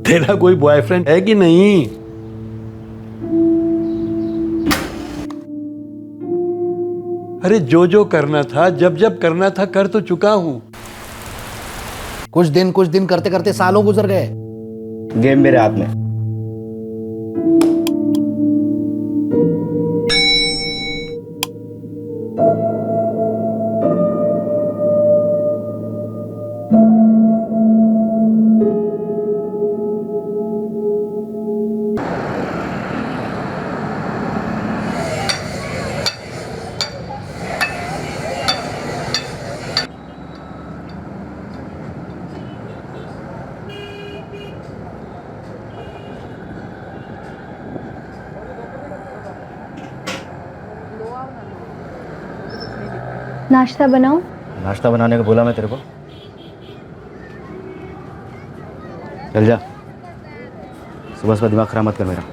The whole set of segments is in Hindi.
तेरा कोई बॉयफ्रेंड है कि नहीं? अरे जो करना था, जब करना था, कर तो चुका हूं। कुछ दिन करते करते सालों गुजर गए। गेम मेरे हाथ में। नाश्ता बनाऊं? नाश्ता बनाने को बोला मैं तेरे को? चल जा, सुबह सुबह दिमाग खराब मत कर मेरा।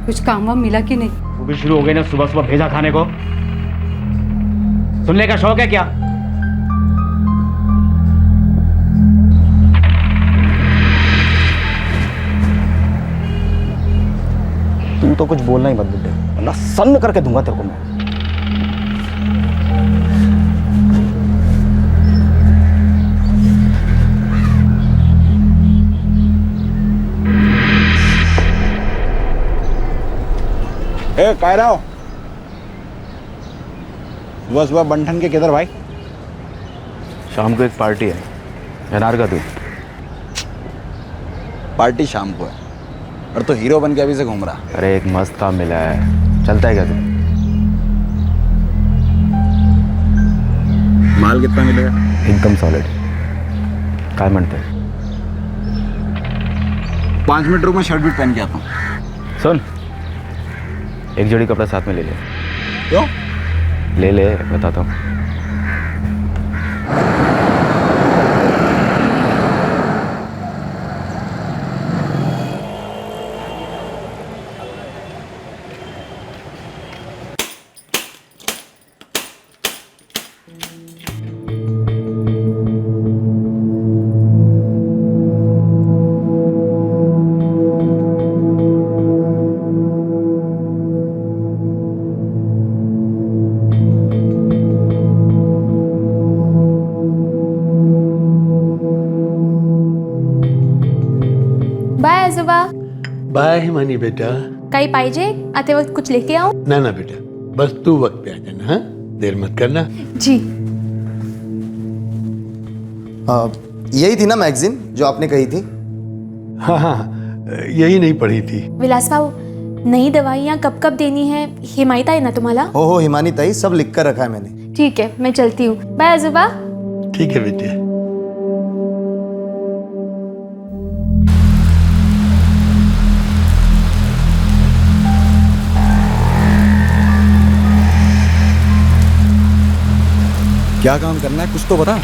कुछ काम वाम मिला कि नहीं? वो भी शुरू हो गई ना सुबह सुबह भेजा खाने को। सुनने का शौक है क्या? तुम तो कुछ बोलना ही मत बुड्ढे, वरना सन्न करके दूंगा तेरे को मैं। ए कह रहा हो सुबह सुबह बंठन के किधर भाई? शाम को एक पार्टी है, एनआर का तू। पार्टी शाम को है और तो हीरो बन के अभी से घूम रहा। अरे एक मस्त काम मिला है, चलता है क्या तू? माल कितना मिलेगा? एकदम सॉलिड। काय म्हणते? 5 मिनट रुक, मैं शर्ट भी पहन के आता हूँ। सुन, एक जोड़ी कपड़ा साथ में ले ले। क्यों? ले ले, बताता हूँ। बाय आजोबा. बाय हिमानी बेटा. काही पाहिजे? आते वक्त कुछ लेके आऊं? ना ना बेटा, बस तू वक्त पे आ जाना. हाँ, देर मत करना. जी. यही थी ना मैगजीन जो आपने कही थी? हाँ, यही नहीं पढ़ी थी. विलास भाऊ, नई दवाइयाँ कब कब देनी है हिमायत है ना तुम्हाला? हो हिमानी ताई, सब लिख कर रखा है मैंने. ठीक है, मैं चलती हूँ. बाय आजोबा. ठीक है बेटे. क्या काम करना है कुछ तो बता.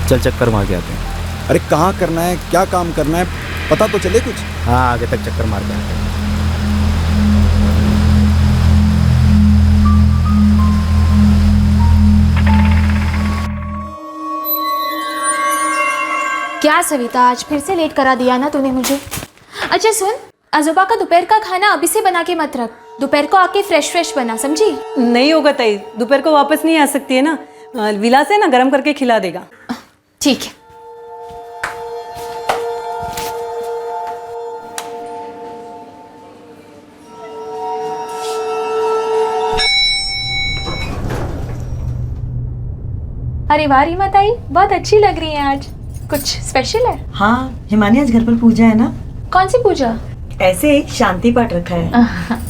चल चक्कर मार के आते हैं. अरे कहाँ करना है, क्या काम करना है, पता तो चले कुछ. हाँ, आगे तक चक्कर मार के आते हैं. क्या सविता, आज फिर से लेट करा दिया ना तूने मुझे. अच्छा सुन, आजोबा का दोपहर का खाना अभी से बना के मत रख. दोपहर को आके फ्रेश बना, समझी? नहीं होगा ताई, दोपहर को वापस नहीं आ सकती है ना. विलास है ना, गरम करके खिला देगा. ठीक है. अरे वाह रीमा ताई, बहुत अच्छी लग रही है आज. कुछ स्पेशल है? हाँ, हिमानी आज घर पर पूजा है ना. कौन सी पूजा? ऐसे ही शांति पाठ रखा है.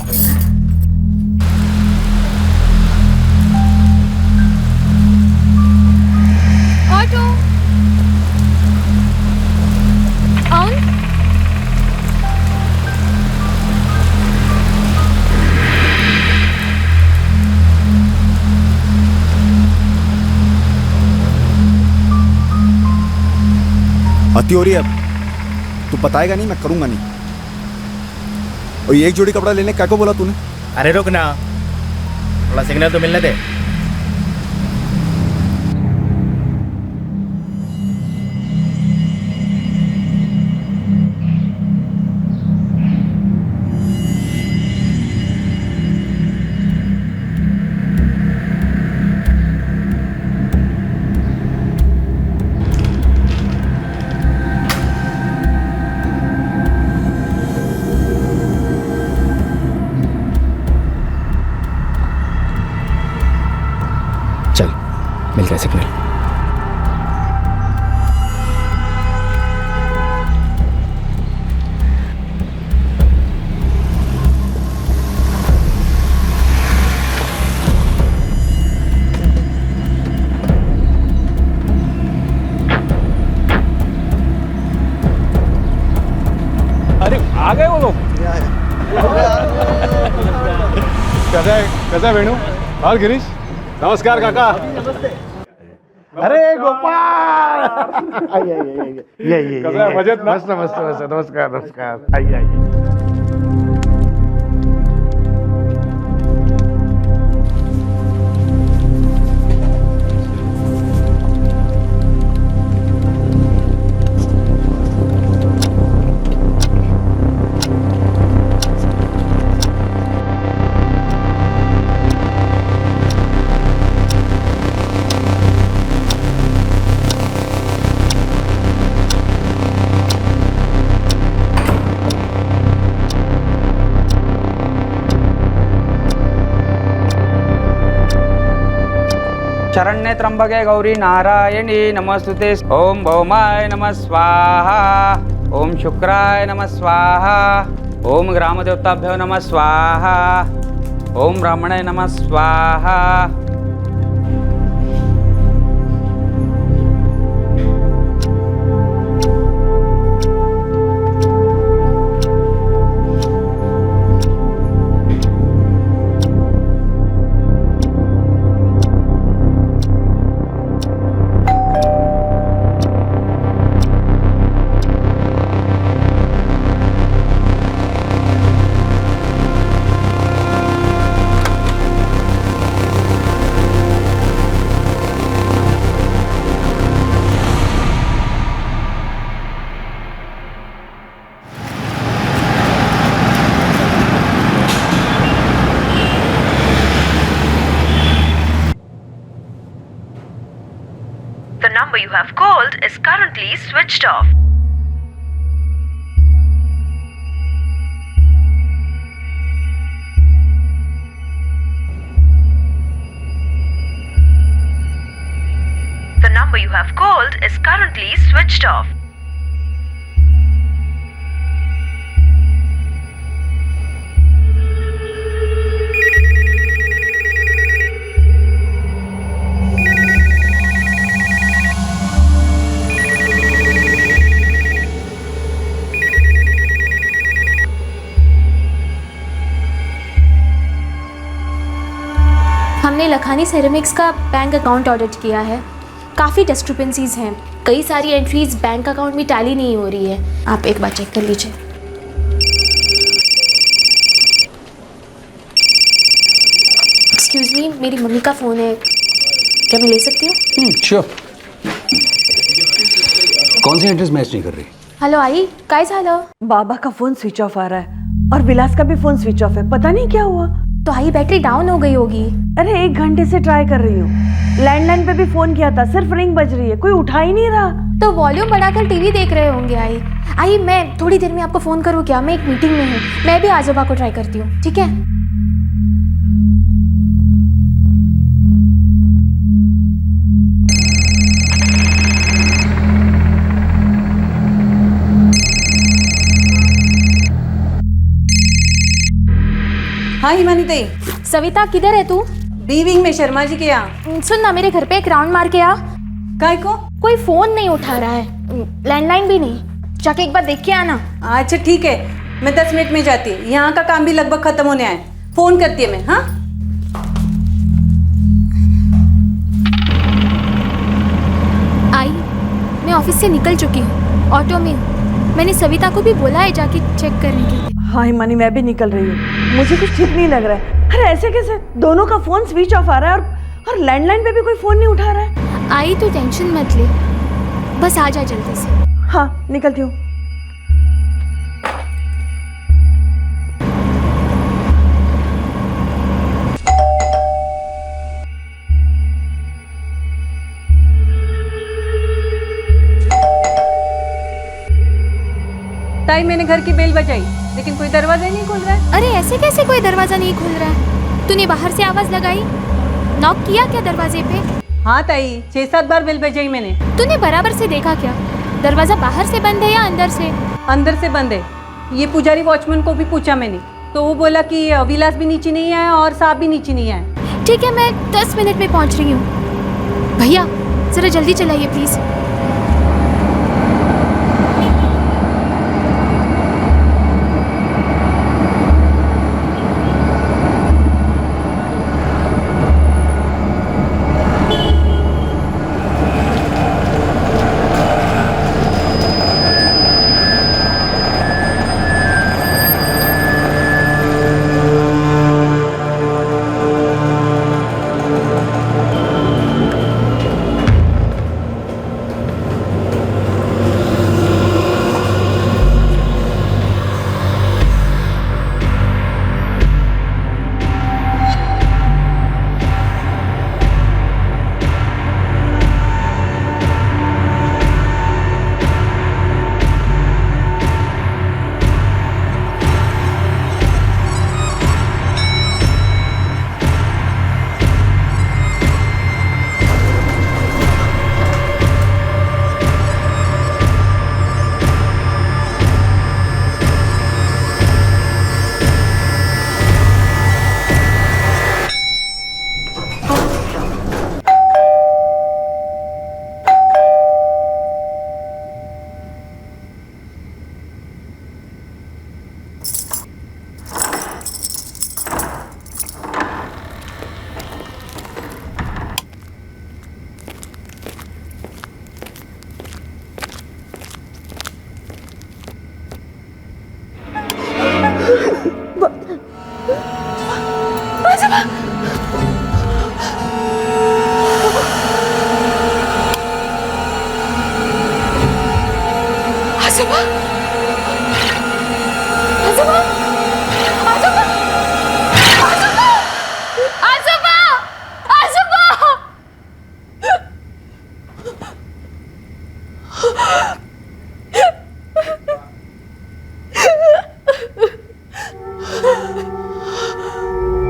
अति हो रही है अब। तू बताएगा नहीं, मैं करूंगा नहीं। और ये एक जोड़ी कपड़ा लेने क्या को बोला तूने? अरे रुक ना, थोड़ा सिग्नल तो मिलने दे। चल मिल गया सिग्नल। अरे आ गए वो लोग। कैसा है वेणु और गिरीश? नमस्कार काका। अरे गोपाल ये कसं आहे, मजेत ना? मस्त मस्त मस्त नमस्कार नमस्कार आइए शरण्ये त्र्यंबके गौरी नारायणी नमस्तुते। ओम भौमाय नमः स्वाहा, ओम शुक्राय नमः स्वाहा, ओम ग्रामदेवताभ्यो नमः स्वाहा, ओम ब्राह्मणे नमः स्वाहा। The number you have called is currently switched off. The number you have called is currently switched off. हमने लखानी सेरेमिक्स का बैंक अकाउंट ऑडिट किया है। काफ़ी डिस्क्रिपेंसीज हैं, कई सारी एंट्रीज बैंक अकाउंट में टैली नहीं हो रही है। आप एक बार चेक कर लीजिए। एक्सक्यूज मी, मेरी मम्मी का फ़ोन है, क्या मैं ले सकती हूँ? श्योर। कौन सी एड्रेस मैच नहीं कर रही? हेलो आई, काय झालं? बाबा का फोन स्विच ऑफ आ रहा है और विलास का भी फोन स्विच ऑफ है, पता नहीं क्या हुआ। तो आई बैटरी डाउन हो गई होगी। अरे 1 घंटे से ट्राई कर रही हूँ, लैंडलाइन पे भी फोन किया था, सिर्फ रिंग बज रही है, कोई उठा ही नहीं रहा। तो वॉल्यूम बढ़ाकर टीवी देख रहे होंगे। आई मैं थोड़ी देर में आपको फ़ोन करूँ क्या? मैं एक मीटिंग में हूँ, मैं भी आजोबा को ट्राई करती हूँ, ठीक है? हाँ हिमानी दई। सविता किधर है तू? बी विंग में शर्मा जी के यहाँ। सुन ना, मेरे घर पे एक राउंड मार के आ। काय को? कोई फोन नहीं उठा रहा है, लैंडलाइन भी नहीं, जाके एक बार देख के आना। अच्छा ठीक है, मैं 10 मिनट में जाती हूँ, यहाँ का काम भी लगभग खत्म होने आया, फोन करती है मैं। हाँ आई, मैं ऑफिस से निकल चुकी हूँ, ऑटो में हूँ। मैंने सविता को भी बोला है जाके चेक करने के लिए। हाँ हिमानी, मैं भी निकल रही हूँ। मुझे कुछ ठीक नहीं लग रहा है। अरे ऐसे कैसे? दोनों का फोन स्विच ऑफ आ रहा है और लैंडलाइन पे भी कोई फोन नहीं उठा रहा है। आई तो टेंशन मत ले, बस आ जा जल्दी से। हाँ निकलती हूँ। ताई मैंने घर की बेल बजाई लेकिन कोई दरवाजा ही नहीं खोल रहा है। अरे ऐसे कैसे कोई दरवाजा नहीं खुल रहा है? तूने बाहर से आवाज लगाई, नॉक किया क्या दरवाजे पे? हाँ ताई, 6-7 बार बेल बजाई मैंने। तूने बराबर से देखा क्या? दरवाजा बाहर से बंद है या अंदर से? अंदर से बंद है। ये पुजारी वॉचमैन को भी पूछा मैंने, तो वो बोला कि विलास भी नीचे नहीं आया और साहब भी नीचे नहीं आए। ठीक है, मैं 10 मिनट में पहुंच रही हूँ। भैया जरा जल्दी चलाइए प्लीज।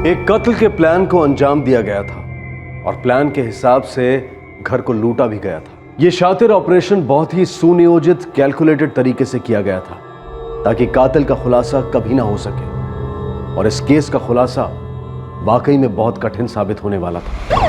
एक कत्ल के प्लान को अंजाम दिया गया था और प्लान के हिसाब से घर को लूटा भी गया था। यह शातिर ऑपरेशन बहुत ही सुनियोजित, कैलकुलेटेड तरीके से किया गया था ताकि कातिल का खुलासा कभी ना हो सके, और इस केस का खुलासा वाकई में बहुत कठिन साबित होने वाला था।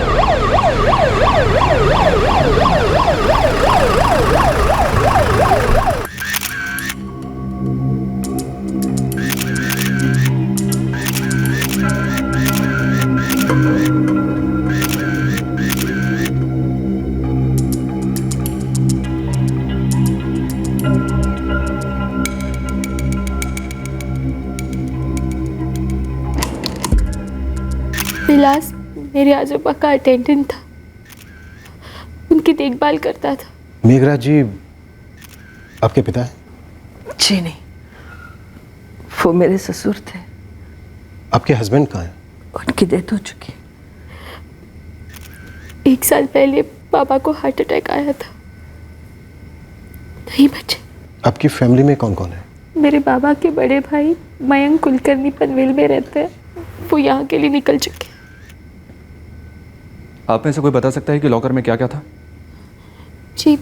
विलास मेरे आजोबा का अटेंडेंट था, उनकी देखभाल करता था। मेघराज जी आपके पिता हैं? जी नहीं, वो मेरे ससुर थे। आपके हस्बैंड कहाँ हैं? उनकी डेथ हो चुकी। 1 साल पहले पापा को हार्ट अटैक आया था, नहीं बचे। आपकी फैमिली में कौन कौन है? मेरे बाबा के बड़े भाई मयंक कुलकर्णी पनवेल में रहते हैं, वो यहाँ के लिए निकल चुके। आप में से कोई बता सकता है कि लॉकर में क्या क्या था? जी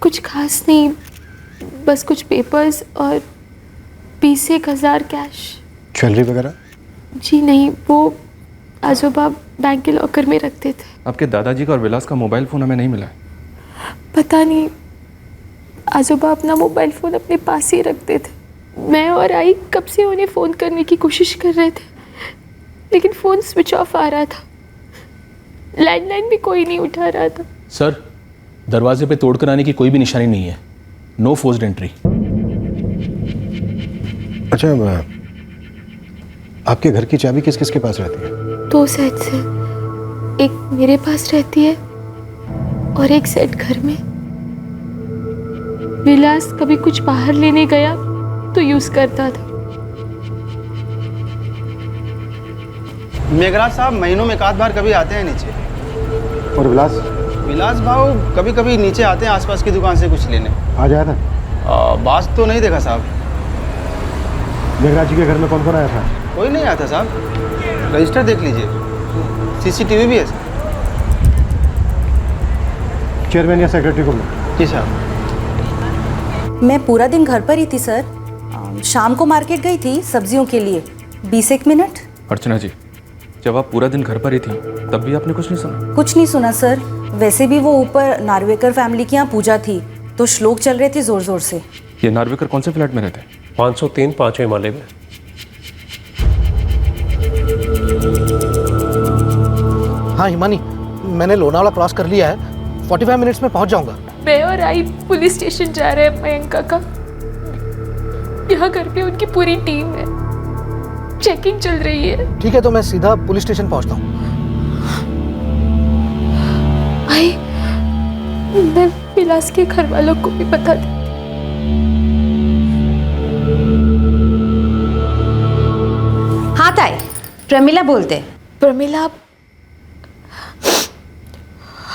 कुछ खास नहीं, बस कुछ पेपर्स और 20,000 कैश। ज्वेलरी वगैरह? जी नहीं, वो आजोबा बैंक के लॉकर में रखते थे। आपके दादाजी का और विलास का मोबाइल फ़ोन हमें नहीं मिला है। पता नहीं, आजोबा अपना मोबाइल फ़ोन अपने पास ही रखते थे। मैं और आई कब से उन्हें फ़ोन करने की कोशिश कर रहे थे, लेकिन फ़ोन स्विच ऑफ आ रहा था, लैंडलाइन भी कोई नहीं उठा रहा था। सर, दरवाजे पे तोड़कर आने की कोई भी निशानी नहीं है। No forced entry. अच्छा, आपके घर की चाबी किस किस के पास रहती है? 2 सेट से, एक मेरे पास रहती है और एक सेट घर में। विलास कभी कुछ बाहर लेने गया तो यूज करता था। मेघराज साहब महीनों में एक आध बार कभी आते हैं नीचे। और विलास? विलास भाव कभी कभी नीचे आते हैं आसपास की दुकान से कुछ लेने। आ जाया था? बास तो नहीं देखा साहब। मेघराज जी के घर में कौन कौन आया था? कोई नहीं आया था साहब। रजिस्टर देख लीजिए, सीसीटीवी भी है सर। चेयरमैन या सेक्रेटरी को बुलाओ। जी साहब। मैं पूरा दिन घर पर ही थी सर। शाम को मार्केट गई थी सब्जियों के लिए। 20 मिनट। अर्चना जी, जब आप पूरा दिन घर पर ही थी तब भी आपने कुछ नहीं सुना? कुछ नहीं सुना सर। वैसे भी वो ऊपर नार्वेकर फैमिली की यहाँ पूजा थी तो श्लोक चल रहे थे जोर जोर से। ये नार्वेकर कौन से फ्लैट में रहते हैं? 503 5वें माले में। हाँ हिमानी, मैंने लोनावाला क्रॉस कर लिया है। 45 मिनट्स में पहुंच जाऊंगा। मैं और आई पुलिस स्टेशन जा रहे हैं मयंक काका। यहाँ घर पे उनकी पूरी टीम है, चेकिंग चल रही है। ठीक है, तो मैं सीधा पुलिस स्टेशन पहुंचता हूँ। आई, मैं विलास के घर वालों को भी बता दूं। हाँ ताई, प्रमिला बोलते। प्रमिला,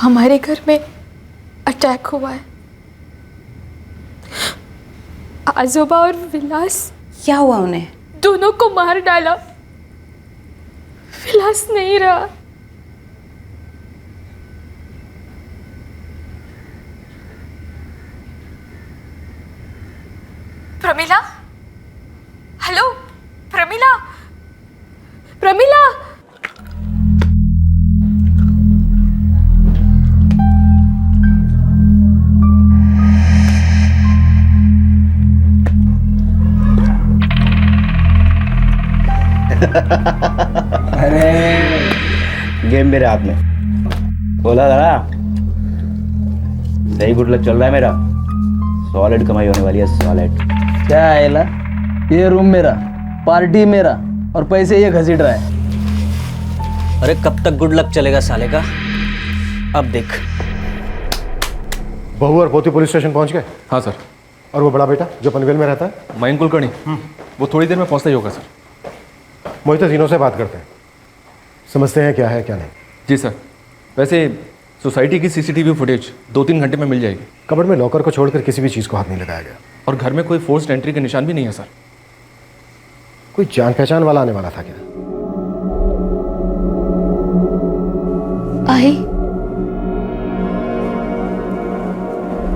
हमारे घर में अटैक हुआ है। आजोबा और विलास। क्या हुआ उन्हें? दोनों को मार डाला। विलास नहीं रहा। प्रमिला, हेलो प्रमिला, प्रमिला। अरे गेम मेरे हाथ में। बोला दादा, सही गुड लक चल रहा है मेरा। सॉलिड कमाई होने वाली है, सॉलिड। क्या है ला? ये रूम मेरा, पार्टी मेरा और पैसे ये घसीट रहा है। अरे कब तक गुड लक चलेगा साले का? अब देख। बहू और पोती पुलिस स्टेशन पहुंच गए? हाँ सर। और वो बड़ा बेटा जो पनवेल में रहता है? मयंक कुलकर्णी, वो थोड़ी देर में पहुंचता ही होगा सर। मोहित, तीनों से बात करते हैं, समझते हैं क्या है क्या नहीं। जी सर। वैसे सोसाइटी की सीसीटीवी फुटेज 2-3 घंटे में मिल जाएगी। कबर्ड में लॉकर को छोड़कर किसी भी चीज़ को हाथ नहीं लगाया गया। और घर में कोई फोर्स्ड एंट्री के निशान भी नहीं है सर। कोई जान पहचान वाला आने वाला था क्या? आई,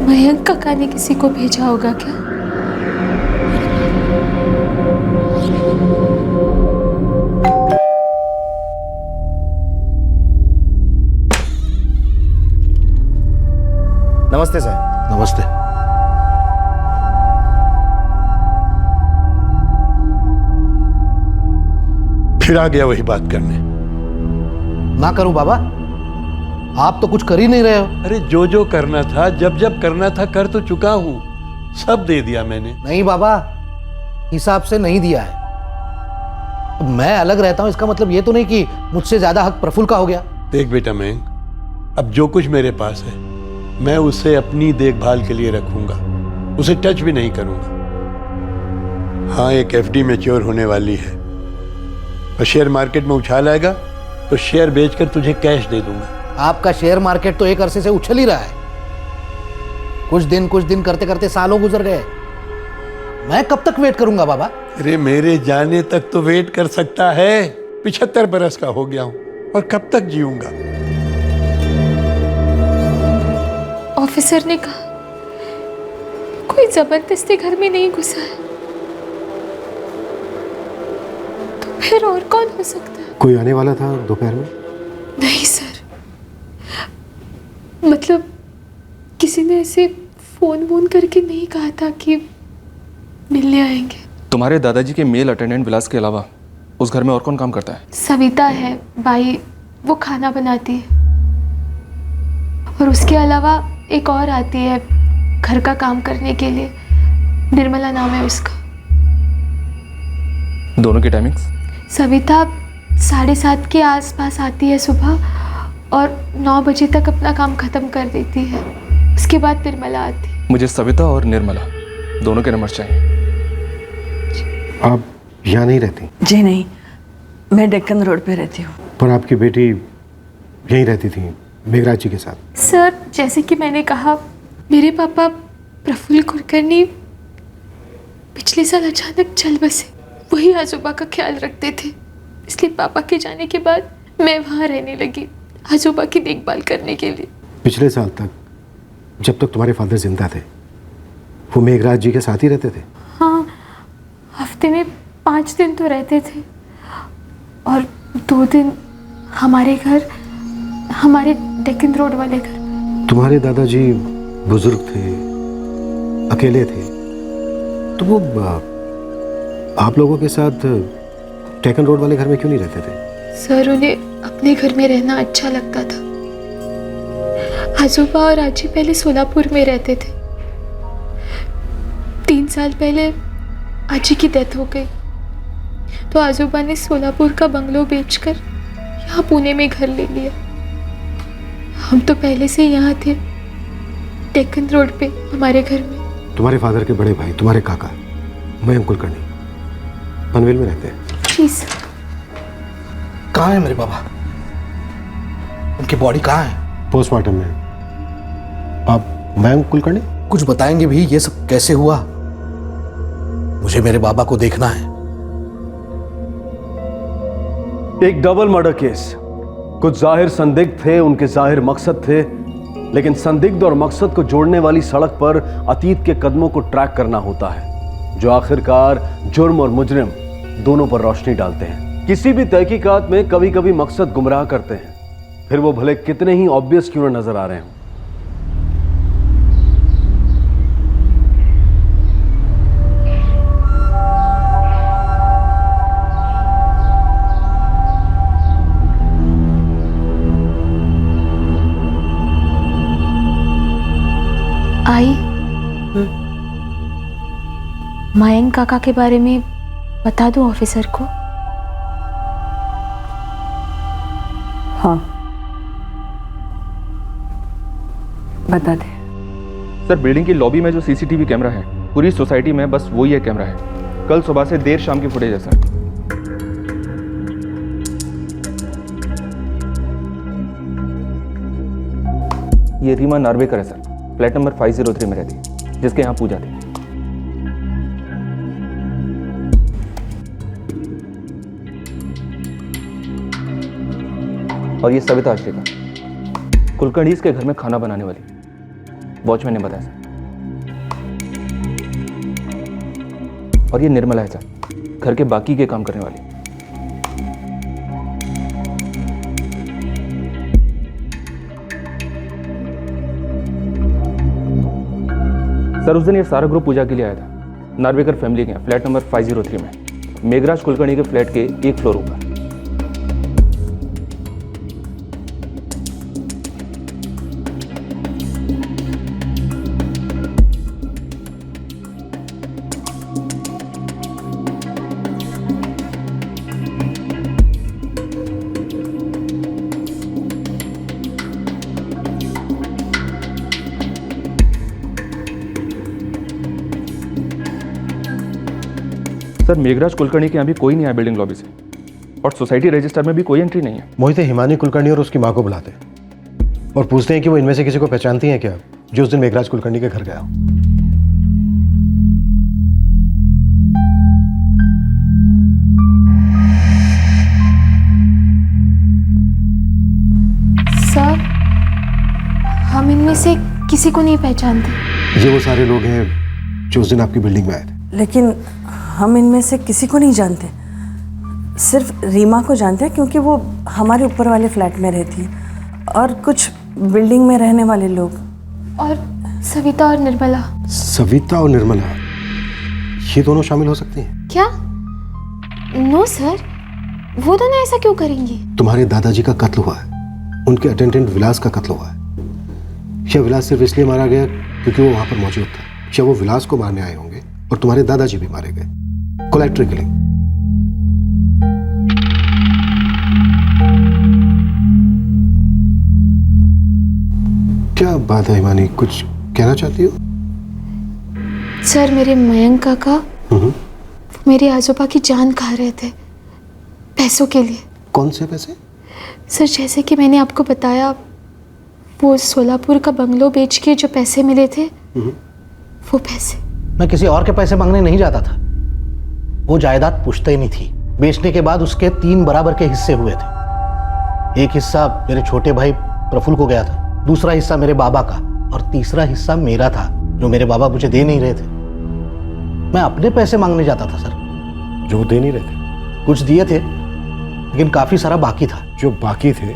मयंक काका ने किसी को भेजा होगा क्या? नमस्ते सर। नमस्ते। फिर आ गया वही बात करने। ना करूं बाबा, आप तो कुछ कर ही नहीं रहे हो। अरे जो जो करना था, जब जब करना था कर तो चुका हूं। सब दे दिया मैंने। नहीं बाबा, हिसाब से नहीं दिया है। अब मैं अलग रहता हूं, इसका मतलब ये तो नहीं कि मुझसे ज्यादा हक प्रफुल्ल का हो गया। देख बेटा मयंक, अब जो कुछ मेरे पास है मैं उसे अपनी देखभाल के लिए रखूंगा, उसे टच भी नहीं करूंगा। हाँ, एक एफडी मैच्योर होने वाली है और शेयर मार्केट में उछाल आएगा तो शेयर बेचकर तुझे कैश दे दूंगा। आपका शेयर मार्केट तो एक अरसे से उछल ही रहा है। कुछ दिन करते करते सालों गुजर गए। मैं कब तक वेट करूंगा बाबा? अरे मेरे जाने तक तो वेट कर सकता है। 75 बरस का हो गया हूं और कब तक जीऊंगा। ऑफिसर ने कहा कोई जबरदस्ती घर में नहीं घुसा है, तो फिर और कौन हो सकता है? कोई आने वाला था दोपहर में? नहीं सर, मतलब किसी ने ऐसे फोन वोन करके नहीं कहा था कि मिलने आएंगे। तुम्हारे दादाजी के मेल अटेंडेंट विलास के अलावा उस घर में और कौन काम करता है? सविता है बाई, वो खाना बनाती है। और उसके अलावा एक और आती है घर का काम करने के लिए। निर्मला नाम है उसका। दोनों की टाइमिंग्स? सविता 7:30 के आसपास आती है सुबह और 9 बजे तक अपना काम ख़त्म कर देती है। उसके बाद निर्मला आती है। मुझे सविता और निर्मला दोनों के नंबर चाहिए। आप यहाँ नहीं रहती? जी नहीं, मैं डेक्कन रोड पे रहती हूँ। पर आपकी बेटी यहीं रहती थी मेघराज जी के साथ। सर, जैसे कि मैंने कहा, मेरे पापा प्रफुल्ल कुलकर्णी पिछले साल अचानक चल बसे। वही आजोबा का ख्याल रखते थे, इसलिए पापा के जाने के बाद मैं वहाँ रहने लगी आजोबा की देखभाल करने के लिए। पिछले साल तक जब तक तुम्हारे फादर जिंदा थे वो मेघराज जी के साथ ही रहते थे? हाँ, हफ्ते में 5 दिन तो रहते थे और 2 दिन हमारे घर, हमारे डेक्कन रोड वाले घर। तुम्हारे दादाजी बुजुर्ग थे, अकेले थे, तो वो आप लोगों के साथ डेक्कन रोड वाले घर में क्यों नहीं रहते थे? सर, उन्हें अपने घर में रहना अच्छा लगता था। आजोबा और आजी पहले सोलापुर में रहते थे। 3 साल पहले आजी की डेथ हो गई, तो आजोबा ने सोलापुर का बंगलो बेचकर यहाँ पुणे में घर ले लिया। हम तो पहले से यहाँ थे, डेक्कन रोड पे हमारे घर में। तुम्हारे फादर के बड़े भाई, तुम्हारे काका मयंक कुलकर्णी पनवेल में रहते हैं। जी सर। कहाँ है मेरे बाबा? उनकी बॉडी कहाँ है? पोस्टमार्टम में। आप मयंक कुलकर्णी? कुछ बताएंगे भी, ये सब कैसे हुआ? मुझे मेरे बाबा को देखना है। एक डबल मर्डर केस। कुछ जाहिर संदिग्ध थे, उनके जाहिर मकसद थे, लेकिन संदिग्ध और मकसद को जोड़ने वाली सड़क पर अतीत के कदमों को ट्रैक करना होता है, जो आखिरकार जुर्म और मुजरिम दोनों पर रोशनी डालते हैं। किसी भी तहकीकात में कभी कभी मकसद गुमराह करते हैं, फिर वो भले कितने ही ऑब्वियस क्यों न नजर आ रहे हों। आई, मयंक काका के बारे में बता दूं ऑफिसर को? हाँ, बता दे। सर, बिल्डिंग की लॉबी में जो सीसीटीवी कैमरा है, पूरी सोसाइटी में बस वही एक कैमरा है। कल सुबह से देर शाम की फुटेज है सर। ये रीमा नार्वेकर है सर, फ्लैट नंबर 503 में रहती है, जिसके यहाँ पूजा थी। और ये सविता आश्रिका, कुलकर्णी के घर में खाना बनाने वाली, वॉचमैन ने बताया सर। और ये निर्मला है सर, घर के बाकी के काम करने वाली। सर, उस दिन ये सारा ग्रुप पूजा के लिए आया था नार्वेकर फैमिली के यहाँ, फ्लैट नंबर 503 में, मेघराज कुलकर्णी के फ्लैट के 1 फ्लोर ऊपर। सर, मेघराज कुलकर्णी के यहाँ भी कोई नहीं आया बिल्डिंग लॉबी से, और सोसाइटी रजिस्टर में भी कोई एंट्री नहीं है। मोहित हिमानी कुलकर्णी और उसकी माँ को बुलाते हैं और पूछते हैं कि वो इनमें से किसी को पहचानती हैं क्या, जो उस दिन मेघराज कुलकर्णी के घर गया। सर, हम इनमें से किसी को नहीं पहचानते। ये वो सारे लोग हैं जो उस दिन आपकी बिल्डिंग में आए थे। लेकिन हम इनमें से किसी को नहीं जानते, सिर्फ रीमा को जानते हैं, क्योंकि वो हमारे ऊपर वाले फ्लैट में रहती है, और कुछ बिल्डिंग में रहने वाले लोग। और सविता और निर्मला। सविता और निर्मला, ये दोनों शामिल हो सकती हैं क्या? नो सर, वो दोनों ऐसा क्यों करेंगी? तुम्हारे दादाजी का कत्ल हुआ है, उनके अटेंडेंट विलास का कत्ल हुआ है। यह विलास सिर्फ इसलिए मारा गया क्योंकि वो वहां पर मौजूद था। क्या वो विलास को मारने आए होंगे और तुम्हारे दादाजी भी मारे गए? Collateral killing. क्या बात है हिमानी, कुछ कहना चाहती हो? सर, मेरे मयंक काका मेरे आजोबा की जान खा रहे थे पैसों के लिए। कौन से पैसे? सर, जैसे कि मैंने आपको बताया, वो सोलापुर का बंगलो बेच के जो पैसे मिले थे, वो पैसे। मैं किसी और के पैसे मांगने नहीं जाता था। वो जायदाद पुश्ते नहीं थी। बेचने के बाद उसके 3 बराबर के हिस्से हुए थे। एक हिस्सा मेरे छोटे भाई प्रफुल्ल को गया था, दूसरा हिस्सा मेरे बाबा का, और तीसरा हिस्सा मेरा था जो मेरे बाबा मुझे दे नहीं रहे थे। मैं अपने पैसे मांगने जाता था सर। जो दे नहीं रहे थे? कुछ दिए थे, लेकिन काफी सारा बाकी था। जो बाकी थे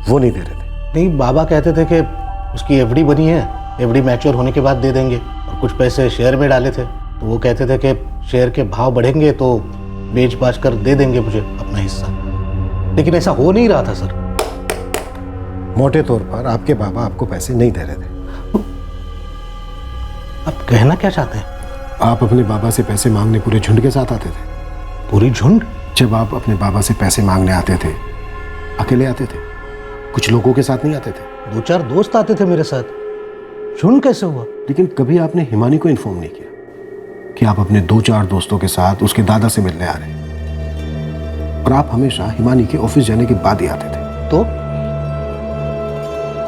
वो नहीं दे रहे थे? नहीं, बाबा कहते थे कि उसकी एफडी बनी है, एफडी मैच्योर होने के बाद दे देंगे, और कुछ पैसे शेयर में डाले थे, तो वो कहते थे कि शेयर के भाव बढ़ेंगे तो बेच बाच कर दे देंगे मुझे अपना हिस्सा। लेकिन ऐसा हो नहीं रहा था सर। मोटे तौर पर आपके बाबा आपको पैसे नहीं दे रहे थे। आप कहना क्या चाहते हैं? आप अपने बाबा से पैसे मांगने पूरे झुंड के साथ आते थे? पूरी झुंड? जब आप अपने बाबा से पैसे मांगने आते थे, अकेले आते थे? कुछ लोगों के साथ नहीं आते थे? 2-4 दोस्त आते थे मेरे साथ। झुंड कैसे हुआ? लेकिन कभी आपने हिमानी को इन्फॉर्म नहीं किया कि आप अपने 2-4 दोस्तों के साथ उसके दादा से मिलने आ रहे हैं, और आप हमेशा हिमानी के ऑफिस जाने के बाद ही आते थे। तो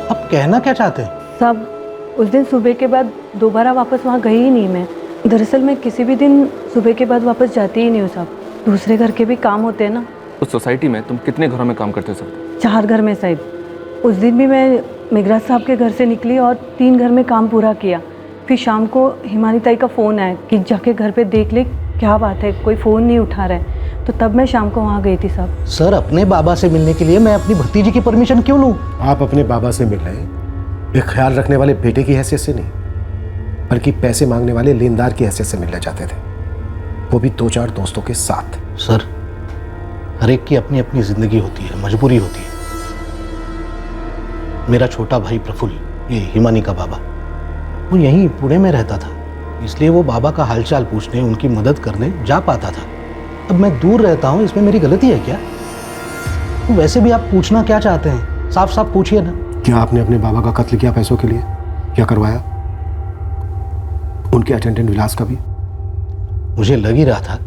आप कहना क्या चाहते हैं? सब उस दिन सुबह के बाद दोबारा वापस वहाँ गई ही नहीं मैं। दरअसल मैं किसी भी दिन सुबह के बाद वापस जाती ही नहीं हूँ साहब। दूसरे घर के भी काम होते हैं ना। उस सोसाइटी में तुम कितने घरों में काम करते हो सर? 4 घर में साहब। उस दिन भी मैं मेघराज साहब के घर से निकली और 3 घर में काम पूरा किया। फिर शाम को हिमानी ताई का फ़ोन आया कि जाके घर पे देख ले क्या बात है, कोई फ़ोन नहीं उठा रहा है। तो तब मैं शाम को वहाँ गई थी साहब। सर, अपने बाबा से मिलने के लिए मैं अपनी भतीजी की परमिशन क्यों लूँ? आप अपने बाबा से मिल रहे एक ख्याल रखने वाले बेटे की हैसियत से नहीं, बल्कि पैसे मांगने वाले लेनदार की हैसियत से मिलना चाहते थे, वो भी 2-4 दोस्तों के साथ। सर, हर एक की अपनी अपनी जिंदगी होती है, मजबूरी होती है। मेरा छोटा भाई प्रफुल्ल, ये हिमानी का बाबा, वो यहीं पुणे में रहता था, इसलिए वो बाबा का हालचाल पूछने, उनकी मदद करने जा पाता था। अब मैं दूर रहता हूँ, इसमें मेरी गलती है क्या? तो वैसे भी आप पूछना क्या चाहते हैं? साफ साफ पूछिए ना। क्या आपने अपने बाबा का कत्ल किया पैसों के लिए? क्या करवाया? उनके अटेंडेंट विलास का भी? मुझे लग ही रहा था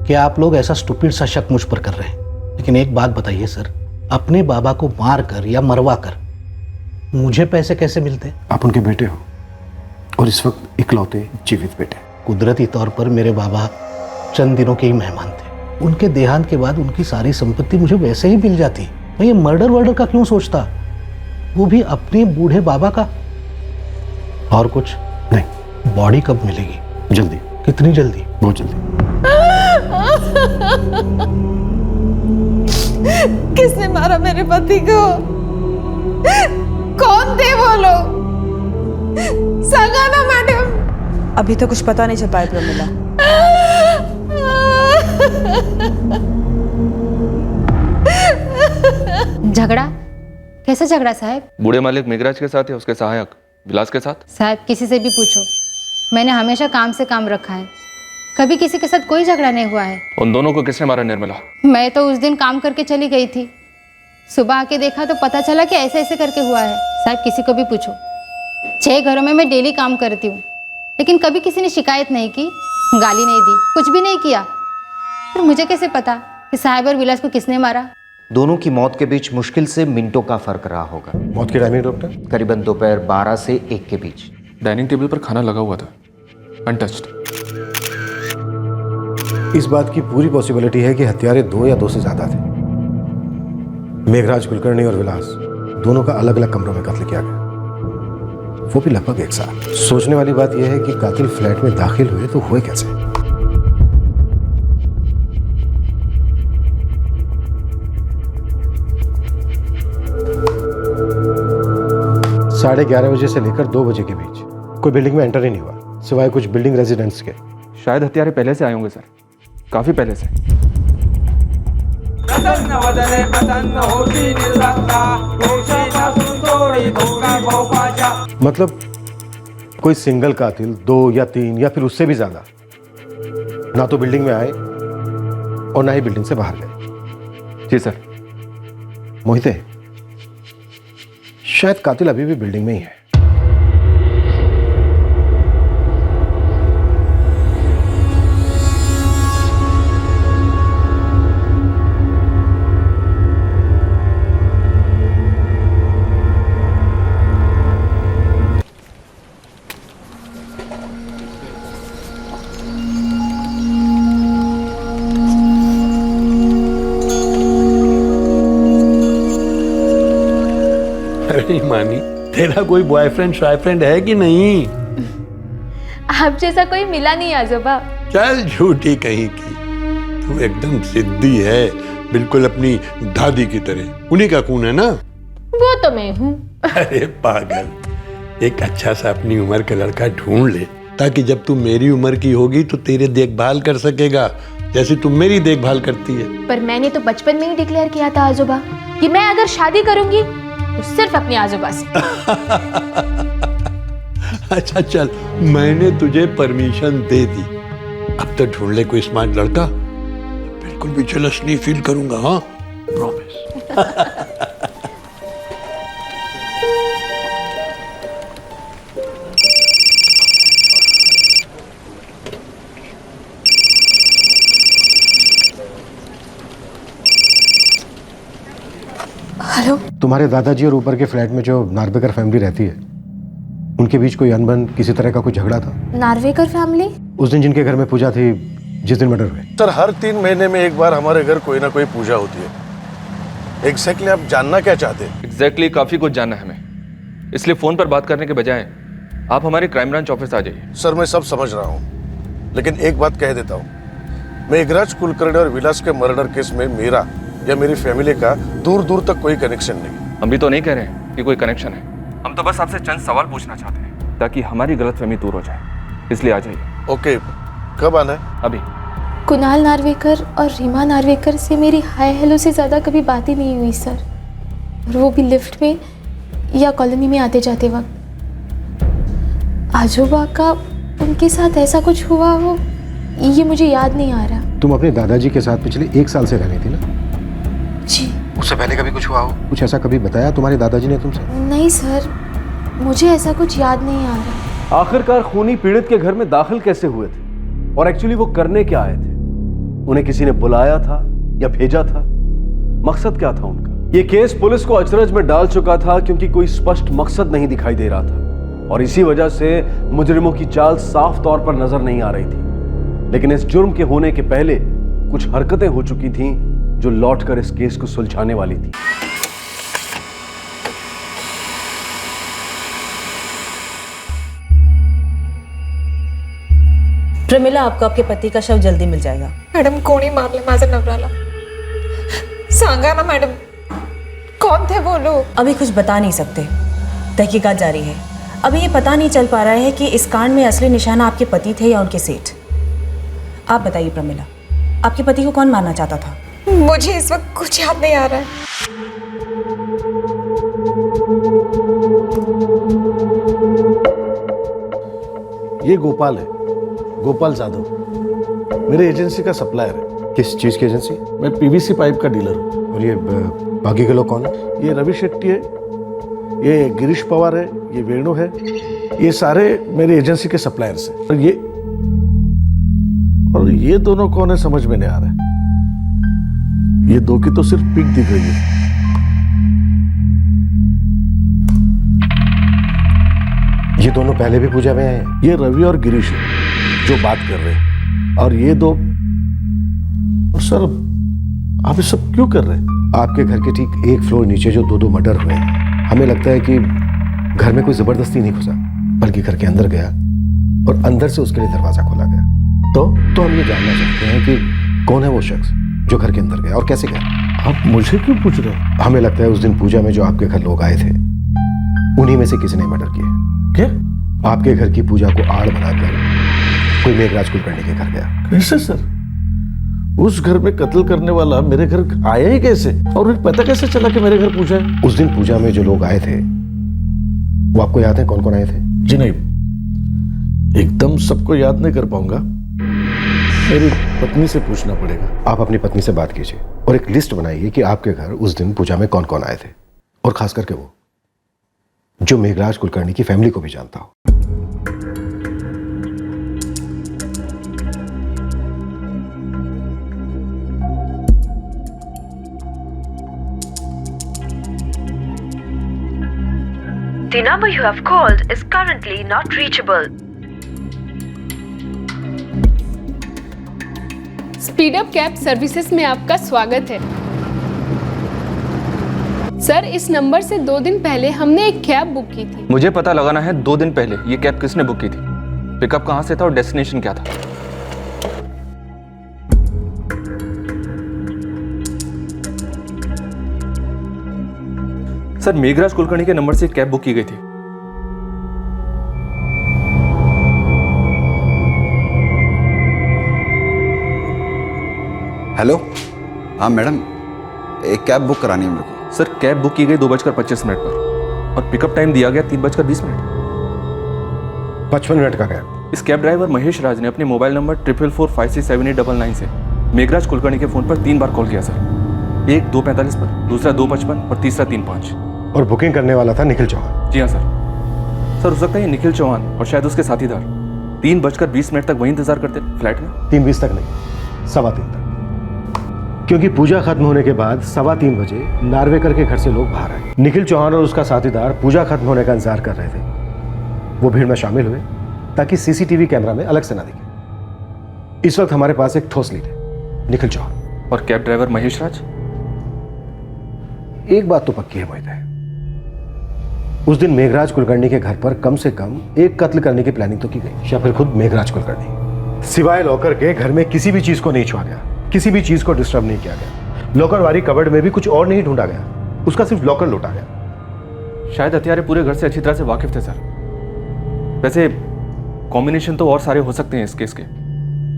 कि आप लोग ऐसा स्टूपिड सा शक मुझ पर कर रहे हैं। लेकिन एक बात बताइए सर, अपने बाबा को मार कर या मरवा कर मुझे पैसे कैसे मिलते? आप उनके बेटे हो, और इस वक्त इकलौते जीवित बेटे। कुदरती तौर पर मेरे बाबा चंद दिनों के ही मेहमान थे। उनके देहांत के बाद उनकी सारी संपत्ति मुझे वैसे ही मिल जाती। मैं ये मर्डर वर्डर का क्यों सोचता, वो भी अपने बूढ़े बाबा का? और कुछ नहीं। बॉडी कब मिलेगी? जल्दी। कितनी जल्दी? बहुत जल्दी। किसने मारा मेरे पति को? कौन थे वो लोग? संगाना मैडम। अभी तो कुछ पता नहीं चल पाया प्रमिला। झगड़ा? कैसा झगड़ा साहब? बूढ़े मालिक मेघराज के साथ या उसके सहायक विलास के साथ? साहब, किसी से भी पूछो, मैंने हमेशा काम से काम रखा है, कभी किसी के साथ कोई झगड़ा नहीं हुआ है। उन दोनों को किसने मारा निर्मला? मैं तो उस दिन काम करके चली गई थी, सुबह आके देखा तो पता चला कि ऐसे ऐसे करके हुआ है। साहब, किसी को भी पूछो। 6 घरों में मैं डेली काम करती हूँ, लेकिन कभी किसी ने शिकायत नहीं की, गाली नहीं दी, कुछ भी नहीं किया। पर मुझे कैसे पता कि साहब और विलास को किसने मारा? दोनों की मौत के बीच मुश्किल से मिनटों का फर्क रहा होगा। मौत की टाइमिंग डॉक्टर? करीबन दोपहर 12 से 1 के बीच। डाइनिंग टेबल पर खाना लगा हुआ था, अनटच्ड। इस बात की पूरी पॉसिबिलिटी है कि हत्यारे 2 या 2 से ज्यादा थे। मेघराज कुलकर्णी और विलास दोनों का अलग अलग कमरों में कत्ल किया गया, वो भी लगभग एक साथ। सोचने वाली बात यह है कि कातिल फ्लैट में दाखिल हुए तो हुए कैसे? 11:30 बजे से लेकर 2 बजे के बीच कोई बिल्डिंग में एंटर ही नहीं हुआ, सिवाय कुछ बिल्डिंग रेजिडेंट्स के। शायद हत्यारे पहले से आए होंगे सर, काफी पहले से। मतलब कोई सिंगल कातिल 2 या 3 या फिर उससे भी ज्यादा ना तो बिल्डिंग में आए और ना ही बिल्डिंग से बाहर गए। जी सर। मोहिते, शायद कातिल अभी भी बिल्डिंग में ही है। मानी, तेरा कोई बॉयफ्रेंड शॉयफ्रेंड है कि नहीं? आप जैसा कोई मिला नहीं आजोबा। चल झूठी कहीं की, तू एकदम जिद्दी है, बिल्कुल अपनी दादी की तरह। उन्हीं का खून है ना? वो तो मैं हूँ। अरे पागल, एक अच्छा सा अपनी उम्र का लड़का ढूंढ ले, ताकि जब तू मेरी उम्र की होगी तो तेरे देखभाल कर सकेगा जैसे तू मेरी देखभाल करती है। पर मैंने तो बचपन में ही डिक्लेयर किया था आजोबा कि मैं अगर शादी करूंगी तो सिर्फ अपने आजोबा से। अच्छा चल, मैंने तुझे परमिशन दे दी, अब तो ढूंढ ले कोई स्मार्ट लड़का, बिल्कुल भी जेलस नहीं फील करूंगा। हाँ, प्रॉमिस। हेलो। तुम्हारे दादाजी और ऊपर के फ्लैट में जो नार्वेकर फैमिली रहती है, उनके बीच कोई अनबन, किसी तरह का कोई झगड़ा था? नार्वेकर फैमिली? उस दिन जिनके घर में पूजा थी, जिस दिन मर्डर हुए। सर, हर 3 महीने में एक बार हमारे घर कोई ना कोई पूजा होती है। एग्जैक्टली आप जानना क्या चाहते हैं? एग्जैक्टली काफी कुछ जानना है हमें, इसलिए फोन पर बात करने के बजाय आप हमारे क्राइम ब्रांच ऑफिस आ जाइए। सर, मैं सब समझ रहा हूँ, लेकिन एक बात कह देता हूँ, मेघराज कुलकर्णी और विलास के मर्डर केस में मेरा या मेरी फैमिली का दूर दूर तक कोई कनेक्शन नहीं। हम भी तो नहीं कह रहे हैं कि कोई कनेक्शन है, हम तो बस आपसे चंद सवाल पूछना चाहते हैं ताकि हमारी गलतफहमी दूर हो जाए, इसलिए आ जाइए। ओके, कब आना है? अभी। कुणाल नार्वेकर और रीमा नार्वेकर से मेरी हाय हेलो से ज़्यादा कभी बात ही नहीं हुई सर, और वो भी लिफ्ट में या कॉलोनी में आते जाते वक्त। आजोबा का उनके साथ ऐसा कुछ हुआ हो, ये मुझे याद नहीं आ रहा। तुम अपने दादाजी के साथ पिछले 1 साल से रहनी थी ना? जी। उससे पहले कभी कुछ हुआ हो? कुछ ऐसा कभी बताया तुम्हारे दादाजी ने तुमसे? नहीं सर, मुझे ऐसा कुछ याद नहीं आ रहा। आखिरकार खूनी पीड़ित के घर में दाखिल कैसे हुए थे और एक्चुअली वो करने क्या आए थे? उन्हें किसी ने बुलाया था या भेजा था? मकसद क्या था उनका? ये केस पुलिस को अचरज में डाल चुका था क्योंकि कोई स्पष्ट मकसद नहीं दिखाई दे रहा था और इसी वजह से मुजरिमों की चाल साफ तौर पर नजर नहीं आ रही थी। लेकिन इस जुर्म के होने के पहले कुछ हरकतें हो चुकी थीं जो लौटकर इस केस को सुलझाने वाली थी। प्रमिला, आपको आपके पति का शव जल्दी मिल जाएगा। मॅडम, कोणी मारले माझा नवऱ्याला? सांगा ना मॅडम, कौन थे वो लोग? अभी कुछ बता नहीं सकते, तहकीकात जारी है। अभी ये पता नहीं चल पा रहा है कि इस कांड में असली निशाना आपके पति थे या उनके सेठ। आप बताइए प्रमिला, आपके पति को कौन मारना चाहता था? मुझे इस वक्त कुछ याद नहीं आ रहा है। ये गोपाल है, गोपाल जाधव, मेरे एजेंसी का सप्लायर है। किस चीज की एजेंसी? मैं पीवीसी पाइप का डीलर हूँ। और ये बाकी के लोग कौन है? ये रवि शेट्टी है, ये गिरीश पवार है, ये वेणु है, ये सारे मेरी एजेंसी के सप्लायर्स हैं। और ये दोनों कौन है समझ में नहीं आ रहा है। ये दो की तो सिर्फ पिक दिख रही है। ये दोनों पहले भी पूजा में आए हैं? ये रवि और गिरीश है जो बात कर रहे हैं, और ये दो। और सर, आप ये सब क्यों कर रहे हैं? आपके घर के ठीक 1 फ्लोर नीचे जो 2 मर्डर हुए हैं, हमें लगता है कि घर में कोई जबरदस्ती नहीं घुसा, बल्कि घर के अंदर गया और अंदर से उसके लिए दरवाजा खोला गया। तो हम ये जानना चाहते हैं कि कौन है वो शख्स जो घर के अंदर गया और कैसे गया? आप मुझे क्यों पूछ रहे हैं? हमें लगता है उस दिन पूजा में जो आपके घर लोग आए थे, उन्हीं में से किसी ने मर्डर किया। क्या? आपके घर की पूजा को आड़ बनाकर कोई मेघराज कुलकर्णी के घर गया। कैसे सर? उस घर में कत्ल करने वाला मेरे घर आया ही कैसे? और उन्हें पता कैसे चला कि मेरे घर पूजा है? उस दिन पूजा में जो लोग आए थे, वो आपको याद है कौन कौन आए थे? जी नहीं, एकदम सबको याद नहीं कर पाऊंगा, मेरी पत्नी से पूछना पड़ेगा। आप अपनी पत्नी से बात कीजिए और एक लिस्ट बनाइए कि आपके घर उस दिन पूजा में कौन कौन आए थे, और खास करके वो जो मेघराज कुलकर्णी की फैमिली को भी जानता हो। The number you have called is currently not reachable. Speed up cab services में आपका स्वागत है। सर, इस नंबर से 2 दिन पहले हमने एक कैब बुक की थी। मुझे पता लगाना है 2 दिन पहले ये कैब किसने बुक की थी, पिकअप कहाँ से था और डेस्टिनेशन क्या था। सर, मेघराज कुलकर्णी के नंबर से एक कैब बुक की गई थी। हेलो, हाँ मैडम, एक कैब बुक करानी है मेरे को। सर, कैब बुक की गई 2:25 पर और पिकअप टाइम दिया गया 3:20। 55 मिनट का कैब। इस कैब ड्राइवर महेश राज ने अपने मोबाइल नंबर 44453789 से मेघराज कुलकर्णी के फोन पर 3 बार कॉल किया सर। एक 2:45 पर, दूसरा 2:55 और तीसरा 3:05। और बुकिंग करने वाला था निखिल चौहान। जी हाँ सर। सर, हो सकता है ये निखिल चौहान और शायद उसके साथीदार 3:20 तक वहीं इंतजार करते फ्लैट में। 3:20 तक नहीं, 3:15 तक, क्योंकि पूजा खत्म होने के बाद 3:15 बजे नार्वेकर के घर से लोग बाहर आए। निखिल चौहान और उसका साथीदार पूजा खत्म होने का इंतजार कर रहे थे। वो भीड़ में शामिल हुए ताकि सीसीटीवी कैमरा में अलग से ना दिखे। इस वक्त हमारे पास एक ठोस लीड है, निखिल चौहान। और कैब ड्राइवर महेश राज। एक बात तो पक्की है मोहित, उस दिन मेघराज कुलकर्णी के घर पर कम से कम एक कत्ल करने की प्लानिंग तो की गई, या फिर खुद मेघराज कुलकर्णी। सिवाय लॉकर के घर में किसी भी चीज को नहीं छुआ गया, किसी भी चीज को डिस्टर्ब नहीं किया गया। लॉकर वाली कबर्ड में भी कुछ और नहीं ढूंढा गया, उसका सिर्फ लॉकर लूटा गया। शायद हत्यारे पूरे घर से अच्छी तरह से वाकिफ थे सर। वैसे कॉम्बिनेशन तो और सारे हो सकते हैं इस केस के,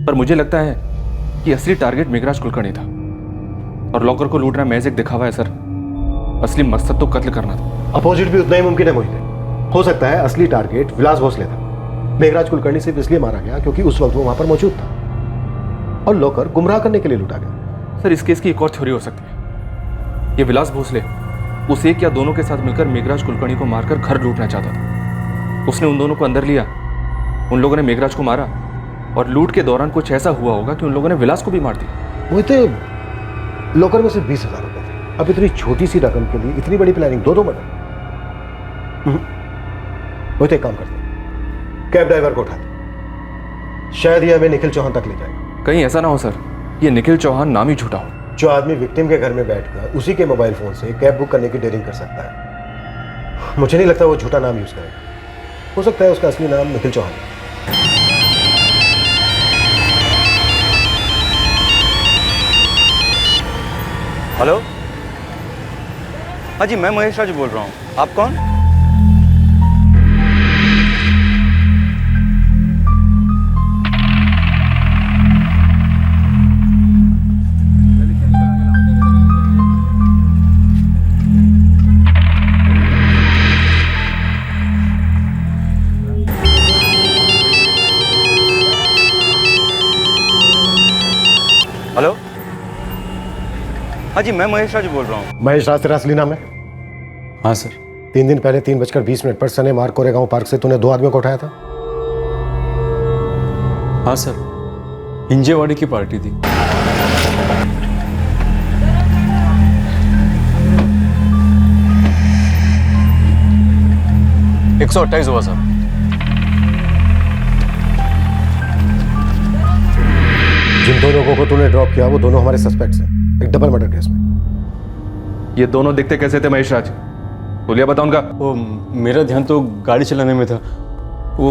पर मुझे लगता है कि असली टारगेट मेघराज कुलकर्णी था और लॉकर को लूटना महज एक दिखावा है सर। असली मकसद तो कत्ल करना था। अपोजिट भी उतना ही मुमकिन है मोहित। हो सकता है असली टारगेट विलास भोसले था। मेघराज कुलकर्णी सिर्फ इसलिए मारा गया क्योंकि उस वक्त वो वहां पर मौजूद था, और लॉकर गुमराह करने के लिए लूटा गया। सर, इस केस की एक और थ्योरी हो सकती है। ये विलास भोसले उस एक या दोनों के साथ मिलकर मेघराज कुलकर्णी को मारकर घर लूटना चाहता था। उसने उन दोनों को अंदर लिया, उन लोगों ने मेघराज को मारा और लूट के दौरान कुछ ऐसा हुआ होगा कि उन लोगों ने विलास को भी मार दिया। मोहित, लॉकर में सिर्फ 20,000 रुपए थे। अब इतनी छोटी सी रकम के लिए इतनी बड़ी प्लानिंग, 2 मर्डर। मोहित, एक काम करते हैं, कैब ड्राइवर को उठाते, शायद ये हमें निखिल चौहान तक ले जाएगा। कहीं ऐसा ना हो सर, ये निखिल चौहान नाम ही झूठा हो। जो आदमी विक्टिम के घर में बैठकर उसी के मोबाइल फोन से कैब बुक करने की डेयरिंग कर सकता है, मुझे नहीं लगता वो झूठा नाम यूज करेगा। हो सकता है उसका असली नाम निखिल चौहान है। हेलो, हाँ जी, मैं महेश राज बोल रहा हूँ। आप कौन? हेलो, हाँ जी, मैं महेश राज बोल रहा हूँ। महेश राज तेरा असली नाम है? हाँ सर। 3 दिन पहले 3:20 पर सने मार्ग कोरेगांव पार्क से तूने 2 आदमियों को उठाया था। हाँ सर, हिंजेवाड़ी की पार्टी थी। $128 हुआ सर। जिन 2 लोगों को तूने ड्रॉप किया वो दोनों हमारे सस्पेक्ट्स हैं, एक डबल मर्डर केस में। ये दोनों दिखते कैसे थे महेश राज? बोलिए, बता उनका। वो मेरा ध्यान तो गाड़ी चलाने में था, वो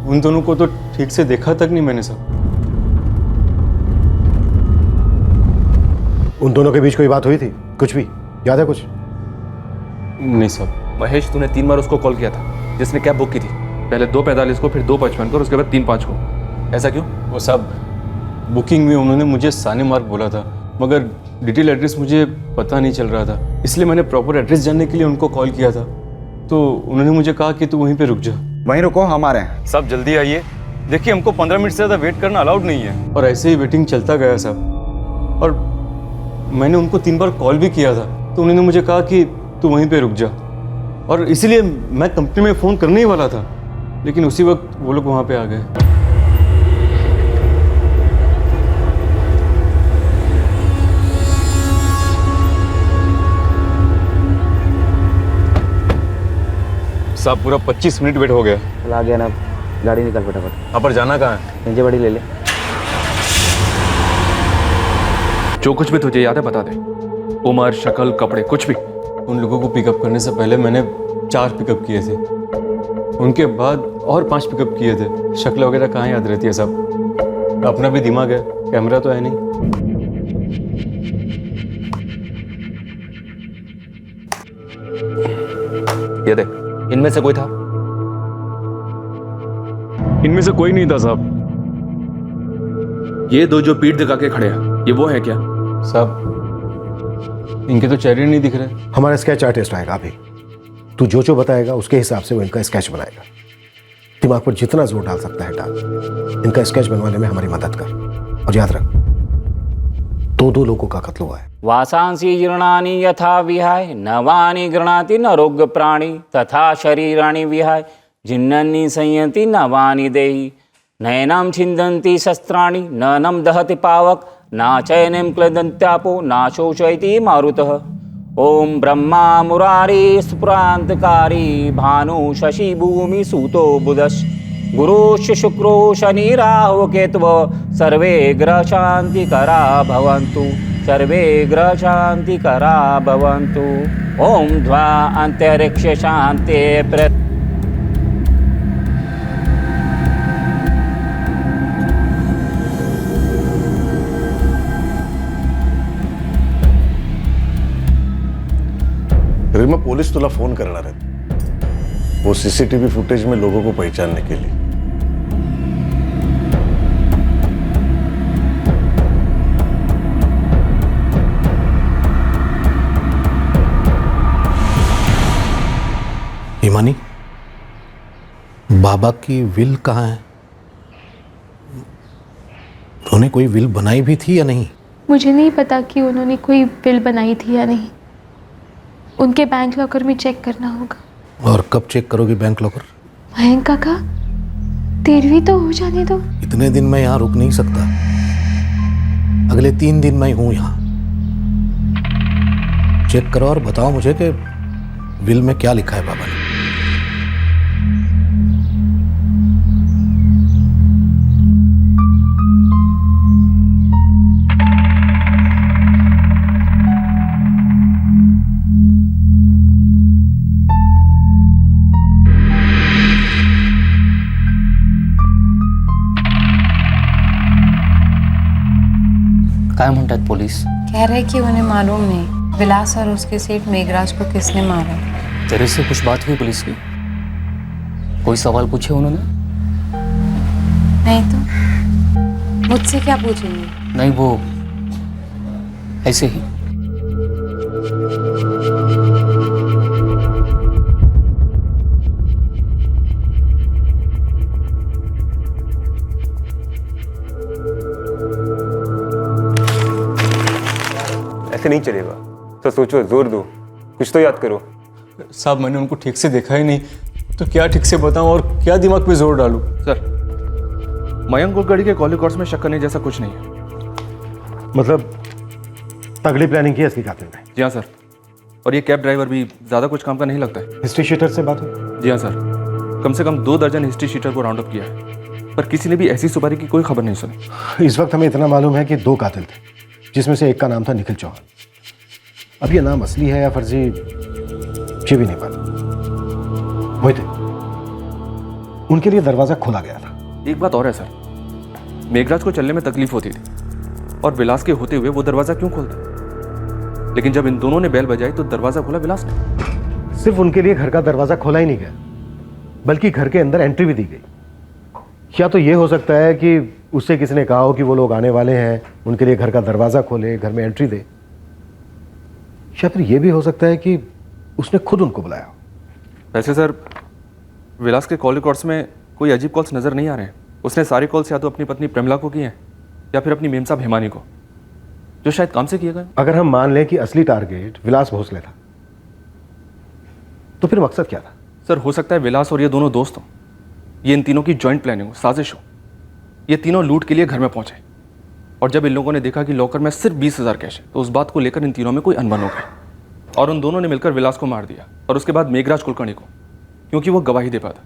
उन दोनों को तो ठीक से देखा तक नहीं मैंने साहब। उन दोनों के बीच कोई बात हुई थी? कुछ भी याद है कुछ? नहीं साहब। महेश, तूने 3 बार उसको कॉल किया था जिसने कैब बुक की थी। पहले 2:45 को, फिर 2:55 को और उसके बाद 3:05 को। ऐसा क्यों? वो साहब, बुकिंग में उन्होंने मुझे साने मार्ग बोला था, मगर डिटेल एड्रेस मुझे पता नहीं चल रहा था, इसलिए मैंने प्रॉपर एड्रेस जानने के लिए उनको कॉल किया था। तो उन्होंने मुझे कहा कि तू वहीं पे रुक जा। वहीं रुको, हम आ रहे हैं। साहब जल्दी आइए, देखिए हमको 15 मिनट से ज़्यादा वेट करना अलाउड नहीं है। और ऐसे ही वेटिंग चलता गया साहब। और मैंने उनको 3 बार कॉल भी किया था, तो उन्होंने मुझे कहा कि तू वहीं पे रुक जा। और इसीलिए मैं कंपनी में फ़ोन करने ही वाला था, लेकिन उसी वक्त वो लोग वहाँ पे आ गए। साहब पूरा 25 मिनट वेट हो गया। चल आ गया ना, गाड़ी निकल फटाफट। आप पर जाना कहाँ है? नीचे बड़ी ले ले। जो कुछ भी तुझे याद है बता दे। उम्र, शक्ल, कपड़े, कुछ भी। उन लोगों को पिकअप करने से पहले मैंने 4 पिकअप किए थे, उनके बाद और 5 पिकअप किए थे। शक्ल वगैरह कहाँ याद रहती है साहब, अपना भी दिमाग है, कैमरा तो है नहीं। ये देख, इनमें से कोई था? इनमें से कोई नहीं था साहब। ये दो जो पीठ दिखा के खड़े हैं, ये वो है क्या? साहब इनके तो चेहरे नहीं दिख रहे। हमारा स्केच आर्टिस्ट आएगा अभी, तू जो बताएगा उसके हिसाब से वो इनका स्केच बनाएगा। दिमाग पर जितना जोर डाल सकता है डाल, इनका स्केच बनवाने में हमारी मदद कर। और याद रख, 2 लोगों का कत्ल हुआ है। वासांसी जीर्णानि यथा विहाय नवानि गृणाति नरोग्य प्राणी तथा शरीराणि विहाय जिन्नन्नि संयति नवानि देहि नयनं छिन्दन्ति शस्त्राणि ननं दहति पावक नाचयनं क्लदन्त्यापो नाशोचयति मारुतः। ओम ब्रह्मा मुरारी स्फुरान्तकारी भानु शशि भूमि सूतो बुधश्च गुरुश्च शुक्रो शनि राहु केतव सर्वे ग्रह शांतिकरा भवन्तु, सर्वे ग्रह शांतिकरा भवन्तु। ओम ध्वा अंतरिक्ष शांति प्र रीमा, पोलीस तुला फोन करणार आहेत वो सीसीटीव्ही फुटेज में लोगों को पहचानने के लिए। हिमानी, बाबा की विल कहाँ है? उन्होंने कोई विल बनाई भी थी या नहीं? मुझे नहीं पता कि उन्होंने कोई विल बनाई थी या नहीं। उनके बैंक लॉकर में चेक करना होगा। और कब चेक करोगी बैंक लॉकर? मयंक काका, 13वीं तो हो जाने दो। इतने दिन मैं यहाँ रुक नहीं सकता, अगले 3 दिन मैं हूँ यहाँ। चेक करो और बताओ मुझे कि विल में क्या लिखा है बाबा ने। काय म्हणतात पोलीस? कह रहे कि उन्हें मालूम नहीं विलास और उसके सेठ मेघराज को किसने मारा। तेरे से कुछ बात हुई पुलिस की? कोई सवाल पूछे उन्होंने? नहीं तो मुझसे क्या पूछेंगे? नहीं, वो ऐसे ही। ऐसे नहीं चलेगा, तो सोचो, जोर दो, कुछ तो याद करो। साहब मैंने उनको ठीक से देखा ही नहीं, तो क्या ठीक से बताऊं और क्या दिमाग पे जोर डालूं? सर, मयंक कुलकर्णी के कॉल रिकॉर्ड्स में शक करने जैसा कुछ नहीं है। मतलब तगड़ी प्लानिंग की असली कातिल ने? जी हाँ सर, और ये कैब ड्राइवर भी ज़्यादा कुछ काम का नहीं लगता है। हिस्ट्री शीटर से बात हुई? जी हाँ सर, कम से कम 2 दर्जन हिस्ट्री शीटर को राउंड अप किया है, पर किसी ने भी ऐसी सुपारी की कोई खबर नहीं सुनी। इस वक्त हमें इतना मालूम है कि 2 कातिल थे, जिसमें से एक का नाम था निखिल चौहान। अब ये नाम असली है या फर्जी, ये भी नहीं मालूम। वही थे, उनके लिए दरवाजा खोला गया था। एक बात और है सर, मेघराज को चलने में तकलीफ होती थी, और विलास के होते हुए वो दरवाजा क्यों खोलता? लेकिन जब इन दोनों ने बेल बजाई तो दरवाजा खोला विलास ने। सिर्फ उनके लिए घर का दरवाजा खोला ही नहीं गया, बल्कि घर के अंदर एंट्री भी दी गई। या तो ये हो सकता है कि उससे किसी ने कहा हो कि वो लोग आने वाले हैं, उनके लिए घर का दरवाजा खोले, घर में एंट्री दे। या फिर ये भी हो सकता है कि उसने खुद उनको बुलाया। वैसे सर, विलास के कॉल रिकॉर्ड्स में कोई अजीब कॉल्स नज़र नहीं आ रहे हैं। उसने सारे कॉल्स या तो अपनी पत्नी प्रेमला को किए हैं या फिर अपनी मेम साहब हिमानी को, जो शायद काम से किए गए। अगर हम मान लें कि असली टारगेट विलास भोसले था, तो फिर मकसद क्या था? सर, हो सकता है विलास और ये दोनों दोस्त हों, ये इन तीनों की जॉइंट प्लानिंग हो, साजिश हो। ये तीनों लूट के लिए घर में पहुंचे और जब इन लोगों ने देखा कि लॉकर में सिर्फ 20,000 कैश है, तो उस बात को लेकर इन तीनों में कोई अनबन हो गई और उन दोनों ने मिलकर विलास को मार दिया और उसके बाद मेघराज कुलकर्णी को, क्योंकि वो गवाही दे पाता।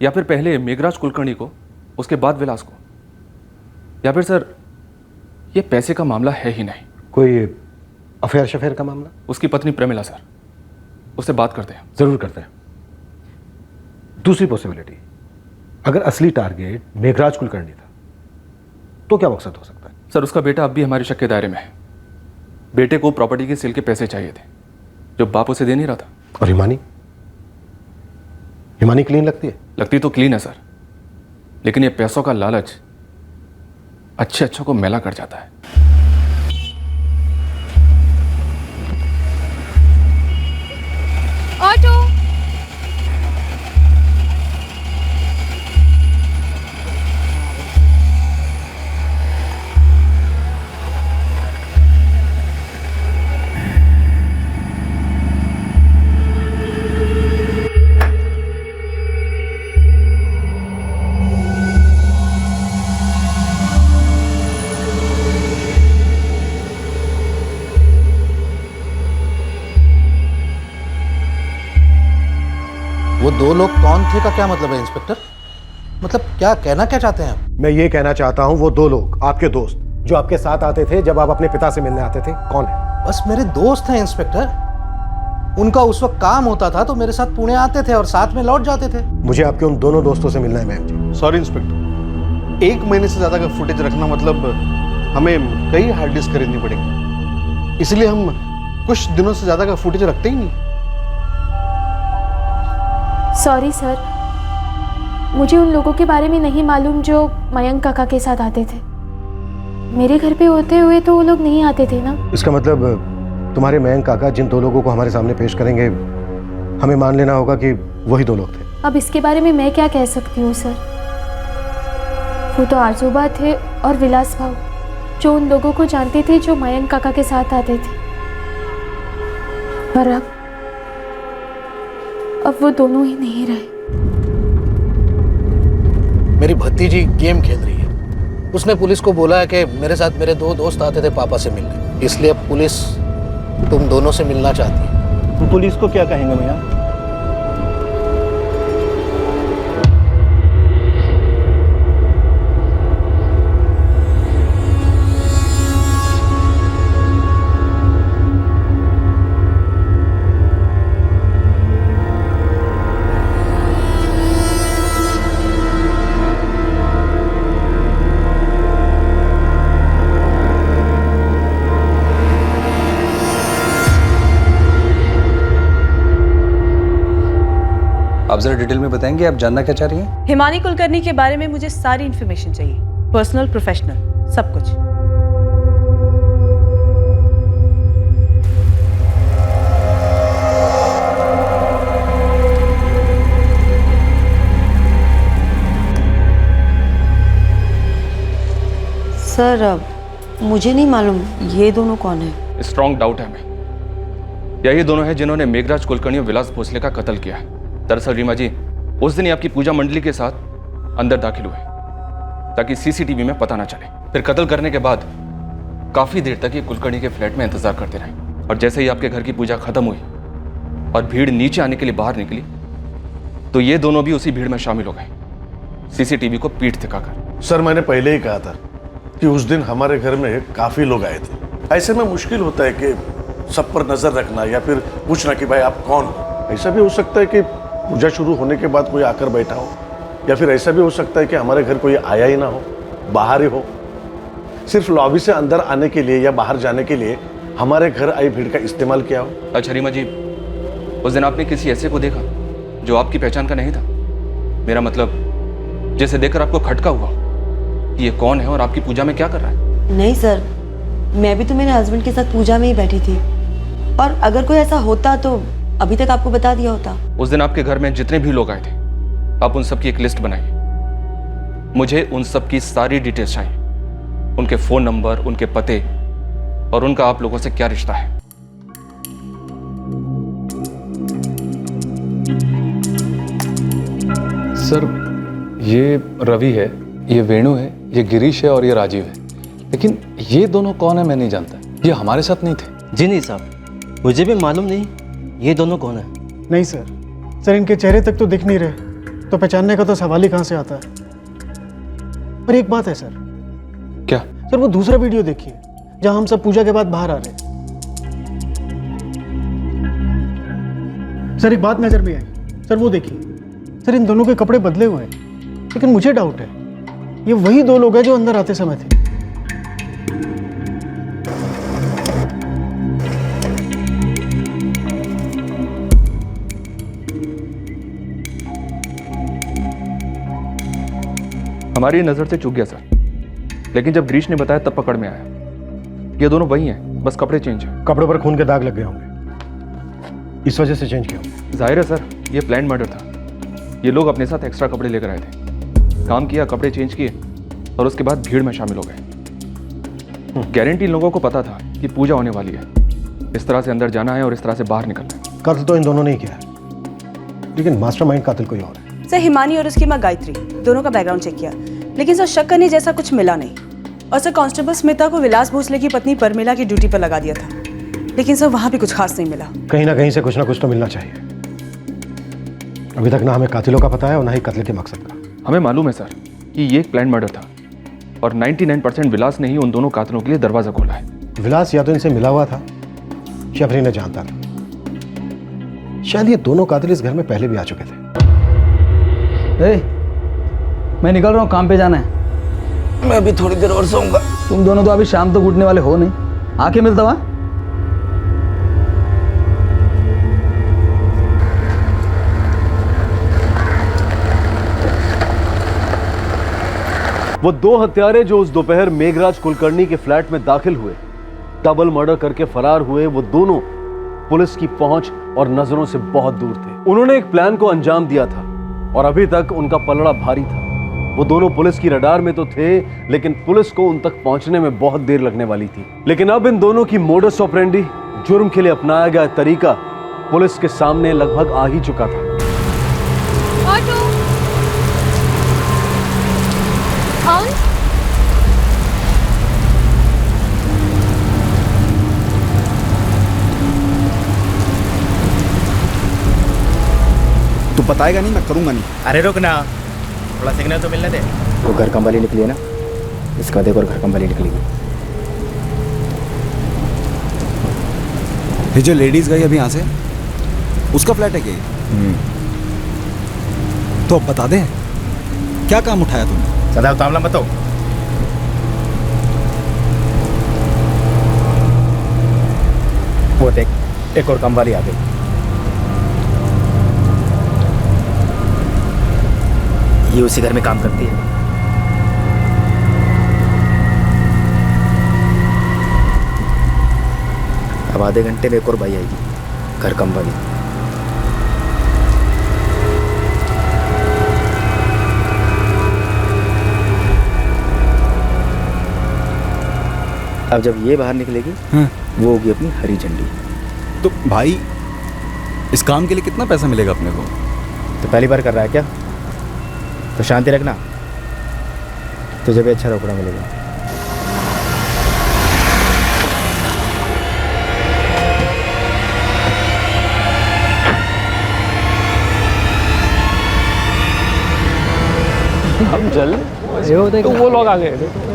या फिर पहले मेघराज कुलकर्णी को, उसके बाद विलास को। या फिर सर, ये पैसे का मामला है ही नहीं, कोई अफेयर शफेयर का मामला? उसकी पत्नी प्रेमिला सर, उससे बात करते हैं। जरूर करते हैं। दूसरी पॉसिबिलिटी, अगर असली टारगेट मेघराज कुलकर्णी था, तो क्या मकसद हो सकता है? सर, उसका बेटा अब भी हमारे शक के दायरे में है। बेटे को प्रॉपर्टी के सेल के पैसे चाहिए थे जो बाप उसे दे नहीं रहा था। और हिमानी? हिमानी क्लीन लगती है? लगती तो क्लीन है सर, लेकिन ये पैसों का लालच अच्छे अच्छों को मैला कर जाता है। ऑटो। वो दो लोग कौन थे का क्या मतलब है इंस्पेक्टर? मतलब क्या कहना क्या चाहते हैं आप? मैं ये कहना चाहता हूं, वो दो लोग आपके दोस्त जो आपके साथ आते थे जब आप अपने पिता से मिलने आते थे, कौन है? बस मेरे दोस्त हैं इंस्पेक्टर। उनका उस वक्त काम होता था तो मेरे साथ पुणे आते थे और साथ में लौट जाते थे। मुझे आपके उन दोनों दोस्तों से मिलना है मैम जी। सॉरी इंस्पेक्टर, 1 महीने से ज्यादा का फुटेज रखना मतलब हमें कई हार्ड डिस्क खरीदनी पड़ेगी, इसलिए हम कुछ दिनों से ज्यादा का फुटेज रखते ही नहीं। सॉरी सर, मुझे उन लोगों के बारे में नहीं मालूम जो मयंक काका के साथ आते थे। मेरे घर पे होते हुए तो वो लोग नहीं आते थे ना। इसका मतलब तुम्हारे मयंक काका जिन दो लोगों को हमारे सामने पेश करेंगे, हमें मान लेना होगा कि वही दो लोग थे। अब इसके बारे में मैं क्या कह सकती हूँ सर? वो तो आरजूबा थे और विलास भाव, जो उन लोगों को जानते थे जो मयंक काका के साथ आते थे। पर अब वो दोनों ही नहीं रहे। मेरी भतीजी गेम खेल रही है। उसने पुलिस को बोला है कि मेरे साथ मेरे दो दोस्त आते थे पापा से मिलने, इसलिए अब पुलिस तुम दोनों से मिलना चाहती है। पुलिस को क्या कहेंगे भैया? आप जरा डिटेल में बताएंगे, आप जानना क्या चाह रही हैं? हिमानी कुलकर्णी के बारे में मुझे सारी इन्फॉर्मेशन चाहिए, पर्सनल, प्रोफेशनल, सब कुछ। सर, मुझे नहीं मालूम ये दोनों कौन है। स्ट्रॉन्ग डाउट है हमें, यही दोनों हैं जिन्होंने मेघराज कुलकर्णी और विलास भोसले का कत्ल किया है। दरअसल रीमा जी उस दिन ही आपकी पूजा मंडली के साथ अंदर दाखिल हुए ताकि सीसीटीवी में पता ना चले। फिर कत्ल करने के बाद काफी देर तक ये कुलकर्णी के फ्लैट में इंतजार करते रहे और जैसे ही आपके घर की पूजा खत्म हुई और भीड़ नीचे आने के लिए बाहर निकली तो ये दोनों भी उसी भीड़ में शामिल हो गए, सीसीटीवी को पीठ दिखाकर। सर, मैंने पहले ही कहा था कि उस दिन हमारे घर में काफी लोग आए थे। ऐसे में मुश्किल होता है कि सब पर नजर रखना या फिर पूछना कि भाई आप कौन हो। ऐसा भी हो सकता है कि पूजा शुरू होने के बाद कोई आकर बैठा हो, या फिर ऐसा भी हो सकता है कि हमारे घर कोई आया ही ना हो, बाहर ही हो। सिर्फ लॉबी से अंदर आने के लिए या बाहर जाने के लिए हमारे घर आई भीड़ का इस्तेमाल किया हो। अच्छा रीमा जी, उस दिन आपने किसी ऐसे को देखा जो आपकी पहचान का नहीं था? मेरा मतलब जैसे देखकर आपको खटका हुआ कि ये कौन है और आपकी पूजा में क्या कर रहा है। नहीं सर, मैं भी तो मेरे हस्बैंड के साथ पूजा में ही बैठी थी, और अगर कोई ऐसा होता तो अभी तक आपको बता दिया होता। उस दिन आपके घर में जितने भी लोग आए थे, आप उन सब की एक लिस्ट बनाइए। मुझे उन सब की सारी डिटेल्स चाहिए, उनके फोन नंबर, उनके पते और उनका आप लोगों से क्या रिश्ता है। सर, ये रवि है, ये वेणु है, ये गिरीश है और ये राजीव है। लेकिन ये दोनों कौन है मैं नहीं जानता। ये हमारे साथ नहीं थे। जी नहीं साहब, मुझे भी मालूम नहीं ये दोनों कौन है। नहीं सर, सर इनके चेहरे तक तो दिख नहीं रहे, तो पहचानने का तो सवाल ही कहाँ से आता है। पर एक बात है सर। क्या? सर वो दूसरा वीडियो देखिए जहां हम सब पूजा के बाद बाहर आ रहे हैं। सर एक बात नजर में आई, सर वो देखिए, सर इन दोनों के कपड़े बदले हुए हैं, लेकिन मुझे डाउट है ये वही दो लोग हैं जो अंदर आते समय थे। हमारी नजर से चूक गया सर, लेकिन जब गिरीश ने बताया तब पकड़ में आया। ये दोनों वही हैं, बस कपड़े चेंज हैं। कपड़ों पर खून के दाग लग गए होंगे, इस वजह से चेंज किया होगा। जाहिर है सर, ये प्लान मर्डर था। ये लोग अपने साथ एक्स्ट्रा कपड़े लेकर आए थे, काम किया, कपड़े चेंज किए और उसके बाद भीड़ में शामिल हो गए। गारंटी इन लोगों को पता था कि पूजा होने वाली है, इस तरह से अंदर जाना है और इस तरह से बाहर निकलना है। कत्ल तो इन दोनों ने ही किया है, लेकिन मास्टरमाइंड कातिल कोई और है। सर हिमानी और उसकी माँ गायत्री दोनों का बैकग्राउंड चेक किया, लेकिन सर शक करने जैसा कुछ मिला नहीं। और सर कांस्टेबल स्मिता को विलास भोसले की पत्नी परमिला की ड्यूटी पर लगा दिया था, लेकिन सर वहां भी कुछ खास नहीं मिला। कहीं ना कहीं से कुछ ना कुछ तो मिलना चाहिए। अभी तक ना हमें कातिलों का पता है और ना ही कत्ल के मकसद का। हमें मालूम है सर कि ये एक प्लान मर्डर था और 99% विलास ने ही उन दोनों कातिलों के लिए दरवाजा खोला है। विलास या तो इनसे मिला हुआ था या फिर इन्हें जानता था। शायद ये दोनों कातिल इस घर में पहले भी आ चुके थे। मैं निकल रहा हूँ, काम पे जाना है। मैं अभी थोड़ी देर और सोऊंगा। तुम दोनों तो अभी शाम तक उठने वाले हो नहीं, आके मिलता हुआ। वो दो हत्यारे जो उस दोपहर मेघराज कुलकर्णी के फ्लैट में दाखिल हुए, डबल मर्डर करके फरार हुए, वो दोनों पुलिस की पहुंच और नजरों से बहुत दूर थे। उन्होंने एक प्लान को अंजाम दिया था और अभी तक उनका पलड़ा भारी था। वो दोनों पुलिस की रडार में तो थे, लेकिन पुलिस को उन तक पहुंचने में बहुत देर लगने वाली थी। लेकिन अब इन दोनों की मोडस ऑपरेंडी, जुर्म के लिए अपनाया गया तरीका पुलिस के सामने लगभग आ ही चुका था। ऑटो कौन? तू बताएगा नहीं, मैं करूंगा नहीं। अरे रुक ना, थोड़ा सिग्नल तो मिलने दे। वो घर कम वाली निकली है ना, इसका देख और घर कम वाली निकलेगी। ये जो लेडीज गई अभी यहाँ से, उसका फ्लैट है क्या? तो अब बता दे, क्या काम उठाया तुमने? सदा उतावला मत हो। वो देख, एक और कम वाली आ गई। ये उसी घर में काम करती है। अब आधे घंटे में एक और भाई आएगी, घर कम वाली। अब जब ये बाहर निकलेगी, वो होगी अपनी हरी झंडी। तो भाई, इस काम के लिए कितना पैसा मिलेगा अपने को? तो पहली बार कर रहा है क्या? तो शांति रखना, तुझे भी अच्छा रोकड़ा मिलेगा। हम जल तो वो लोग आ गए।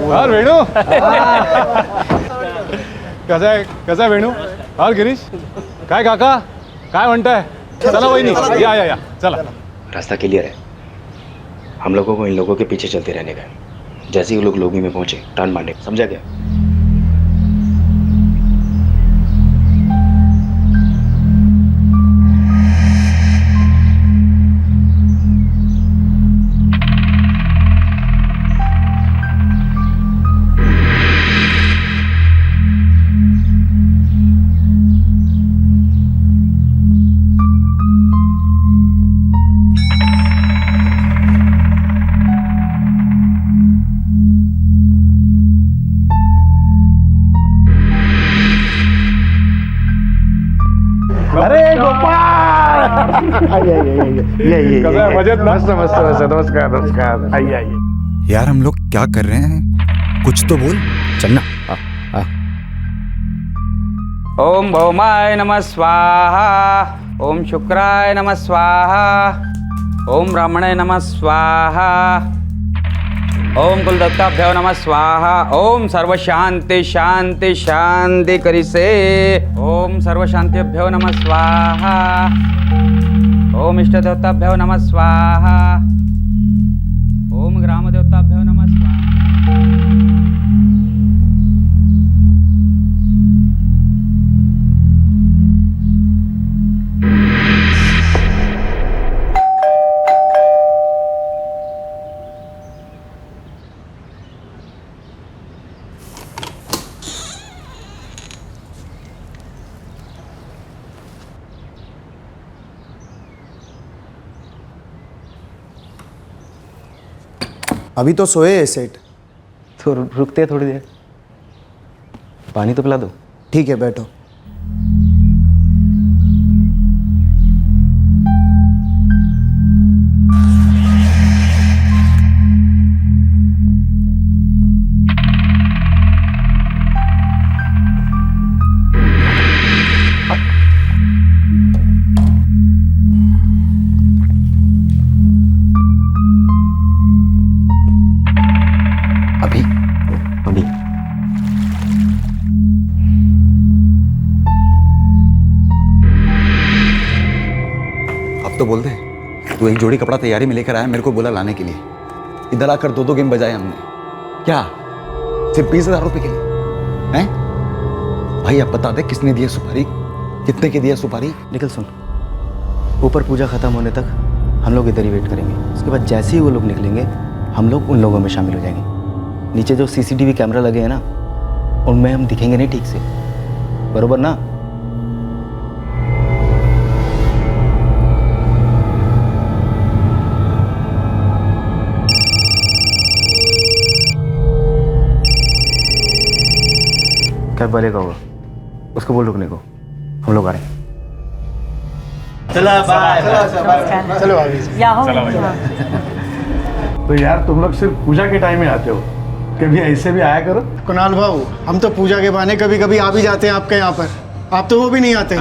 यार वेणु, कैसा है वेणु? और गिरीश काय काका काय म्हणताय? चला वहिनी, या चला। रास्ता क्लियर है, हम लोगों को इन लोगों के पीछे चलते रहने का। जैसे ही वो लोग लोगी में पहुंचे, टर्न मारने, समझा गया? ये मस्त मस्त मस्त नमस्कार नमस्कार आइए आइए। यार हम लोग क्या कर रहे हैं, कुछ तो बोल। चलना। ओम भौमाय नमः स्वाहा, ओम शुक्राय नमः स्वाहा, ओम ब्राह्मणे नमः स्वाहा, ओम कुलदेवताभ्यो नमः स्वाहा, ओम सर्व शांति शांति शांति करिसे, ओम सर्व शांतिभ्यो नमः स्वाहा, ओम इष्ट देवताभ्यो नमः स्वाहा, ओम ग्राम देवताभ्यो नमः स्वाहा। अभी तो सोए है सेठ। तो रुकते हैं थोड़ी देर, पानी तो पिला दो। ठीक है बैठो। तो बोल दे, तू एक जोड़ी कपड़ा तैयारी में लेकर आया, मेरे को बोला लाने के लिए। इधर आकर 2-2 गेम बजाए हमने। क्या सिर्फ 20,000 रुपए के लिए? हैं भाई, अब बता दे किसने दिया सुपारी, कितने की दिया सुपारी? निखिल सुन, ऊपर पूजा खत्म होने तक हम लोग इधर ही वेट करेंगे। उसके बाद जैसे ही वो लोग निकलेंगे हम लोग उन लोगों में शामिल हो जाएंगे। नीचे जो CCTV कैमरा लगे हैं ना, उनमें हम दिखेंगे नहीं ठीक से, बरोबर ना? क्या बोलेगा वो? उसको बोल रुकने को, हम लोग आ रहे हैं। चलो तो यार तुम लोग सिर्फ पूजा के टाइम में आते हो, कभी ऐसे भी आया करो। कुणाल भाऊ, हम तो पूजा के बहाने कभी कभी आ भी जाते हैं आपके यहाँ पर। आप तो वो भी नहीं आते।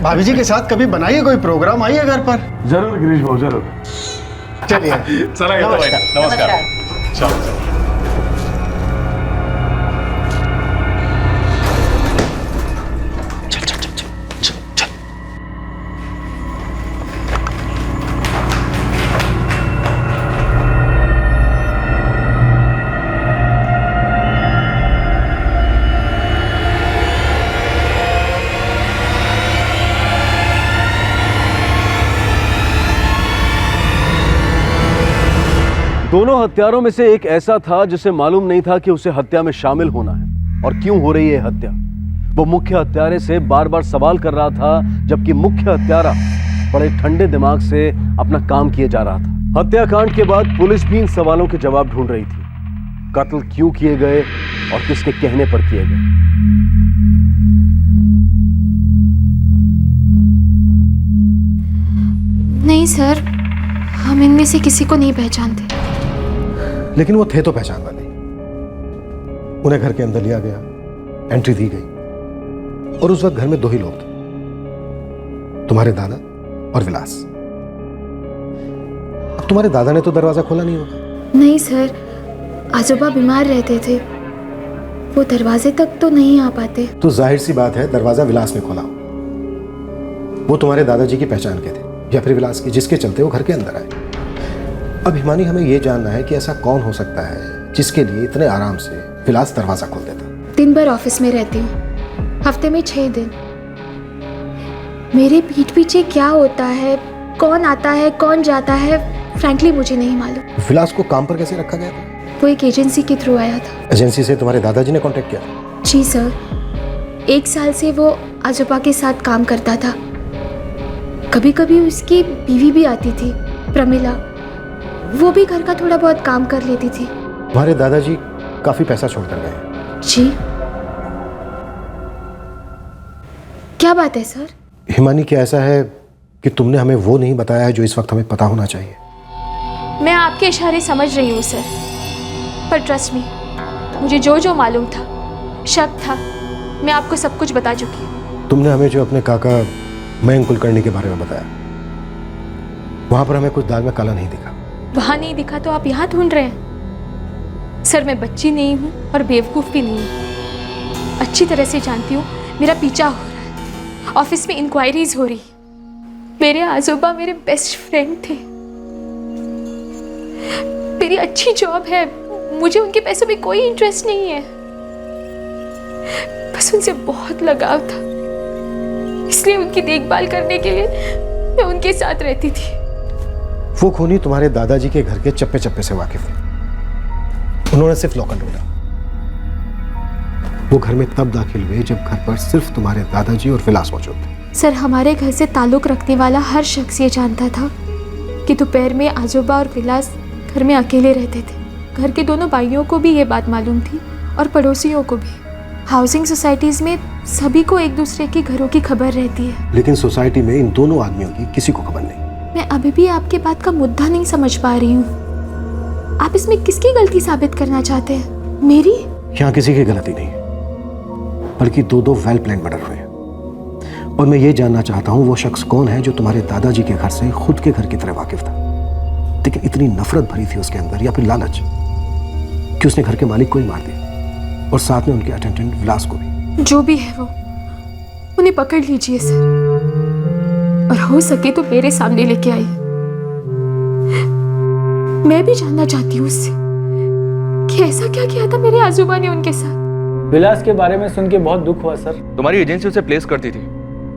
भाभी जी के साथ कभी बनाइए कोई प्रोग्राम, आइए घर पर। जरूर गिरीश भाऊ जरूर। चलिए नमस्कार। चलो। दोनों हत्यारों में से एक ऐसा था जिसे मालूम नहीं था कि उसे हत्या में शामिल होना है और क्यों हो रही है हत्या। वो मुख्य हत्यारे से बार बार सवाल कर रहा था, जबकि मुख्य हत्यारा बड़े ठंडे दिमाग से अपना काम किए जा रहा था। हत्याकांड के बाद पुलिस भी इन सवालों के जवाब ढूंढ रही थी। कत्ल क्यों किए गए और किसके कहने पर किए गए। नहीं सर, हम इनमें से किसी को नहीं पहचानते। लेकिन वो थे तो पहचान वाले। उन्हें घर के अंदर लिया गया, एंट्री दी गई और उस वक्त घर में 2 ही लोग थे, तुम्हारे दादा और विलास। अब तुम्हारे दादा ने तो दरवाजा खोला नहीं होगा। नहीं सर, आजोबा बीमार रहते थे, वो दरवाजे तक तो नहीं आ पाते। तो जाहिर सी बात है दरवाजा विलास ने खोला। वो तुम्हारे दादाजी की पहचान के थे या फिर विलास की, जिसके चलते वो घर के अंदर आए। अब हिमानी, हमें यह जानना है कि ऐसा कौन हो सकता है जिसके लिए इतने आराम से विलास दरवाजा खोल देता। दिन भर ऑफिस में रहती हूँ, हफ्ते में 6 दिन। मेरे पीठ पीछे क्या होता है, कौन आता है कौन जाता है, फ्रैंकली मुझे नहीं मालूम। विलास को काम पर कैसे रखा गया था? वो एक एजेंसी के थ्रू आया था। एजेंसी से तुम्हारे दादाजी ने कांटेक्ट किया? जी सर, 1 साल से वो आजोबा के साथ काम करता था। कभी कभी उसकी बीवी भी आती थी, प्रमिला, वो भी घर का थोड़ा बहुत काम कर लेती थी। तुम्हारे दादाजी काफी पैसा छोड़कर गए। जी, क्या बात है सर? हिमानी, क्या ऐसा है कि तुमने हमें वो नहीं बताया है जो इस वक्त हमें पता होना चाहिए। मैं आपके इशारे समझ रही हूँ सर, पर ट्रस्ट मी, मुझे जो जो मालूम था, शक था, मैं आपको सब कुछ बता चुकी हूँ। तुमने हमें जो अपने काका मयंक कुलकर्णी के बारे में बताया, वहां पर हमें कुछ दाल में काला नहीं दिखा। वहां नहीं दिखा तो आप यहाँ ढूंढ रहे हैं? सर मैं बच्ची नहीं हूँ और बेवकूफ़ भी नहीं हूँ। अच्छी तरह से जानती हूँ मेरा पीछा हो रहा है, ऑफिस में इंक्वायरीज हो रही। मेरे आजोबा मेरे बेस्ट फ्रेंड थे, मेरी अच्छी जॉब है, मुझे उनके पैसों में कोई इंटरेस्ट नहीं है, बस उनसे बहुत लगाव था, इसलिए उनकी देखभाल करने के लिए मैं उनके साथ रहती थी। वो खूनी तुम्हारे दादाजी के घर के चप्पे चप्पे से वाकिफ थे। उन्होंने सिर्फ लॉकर ढूंढा। वो घर में तब दाखिल हुए जब घर पर सिर्फ तुम्हारे दादाजी और विलास मौजूद थे। सर हमारे घर से ताल्लुक रखने वाला हर शख्स ये जानता था कि दोपहर में आजोबा और विलास घर में अकेले रहते थे। घर के दोनों भाइयों को भी ये बात मालूम थी और पड़ोसियों को भी। हाउसिंग सोसाइटीज में सभी को एक दूसरे के घरों की खबर रहती है, लेकिन सोसाइटी में इन दोनों आदमियों की किसी को खबर नहीं। मैं अभी भी आपके बात का मुद्दा नहीं समझ पा रही हूँ। आप इसमें किसकी गलती साबित करना चाहते हैं? मेरी? यहाँ किसी की गलती नहीं है, बल्कि दो वेल प्लान मर्डर हुए हैं। और मैं ये जानना चाहता हूँ वो शख्स कौन है जो तुम्हारे दादाजी के घर से खुद के घर की तरह वाकिफ था, लेकिन इतनी नफरत भरी थी उसके अंदर, या फिर लालच, कि उसने घर के मालिक को ही मार दिया और साथ में उनके अटेंडेंट विलास को भी। जो भी है वो, उन्हें पकड़ लीजिए सर, और हो सके तो मेरे सामने लेके आइए। मैं भी जानना चाहती हूँ उससे कि ऐसा क्या किया था मेरे आजोबा ने उनके साथ। विलास के बारे में सुन के बहुत दुख हुआ सर। तुम्हारी एजेंसी उसे प्लेस करती थी,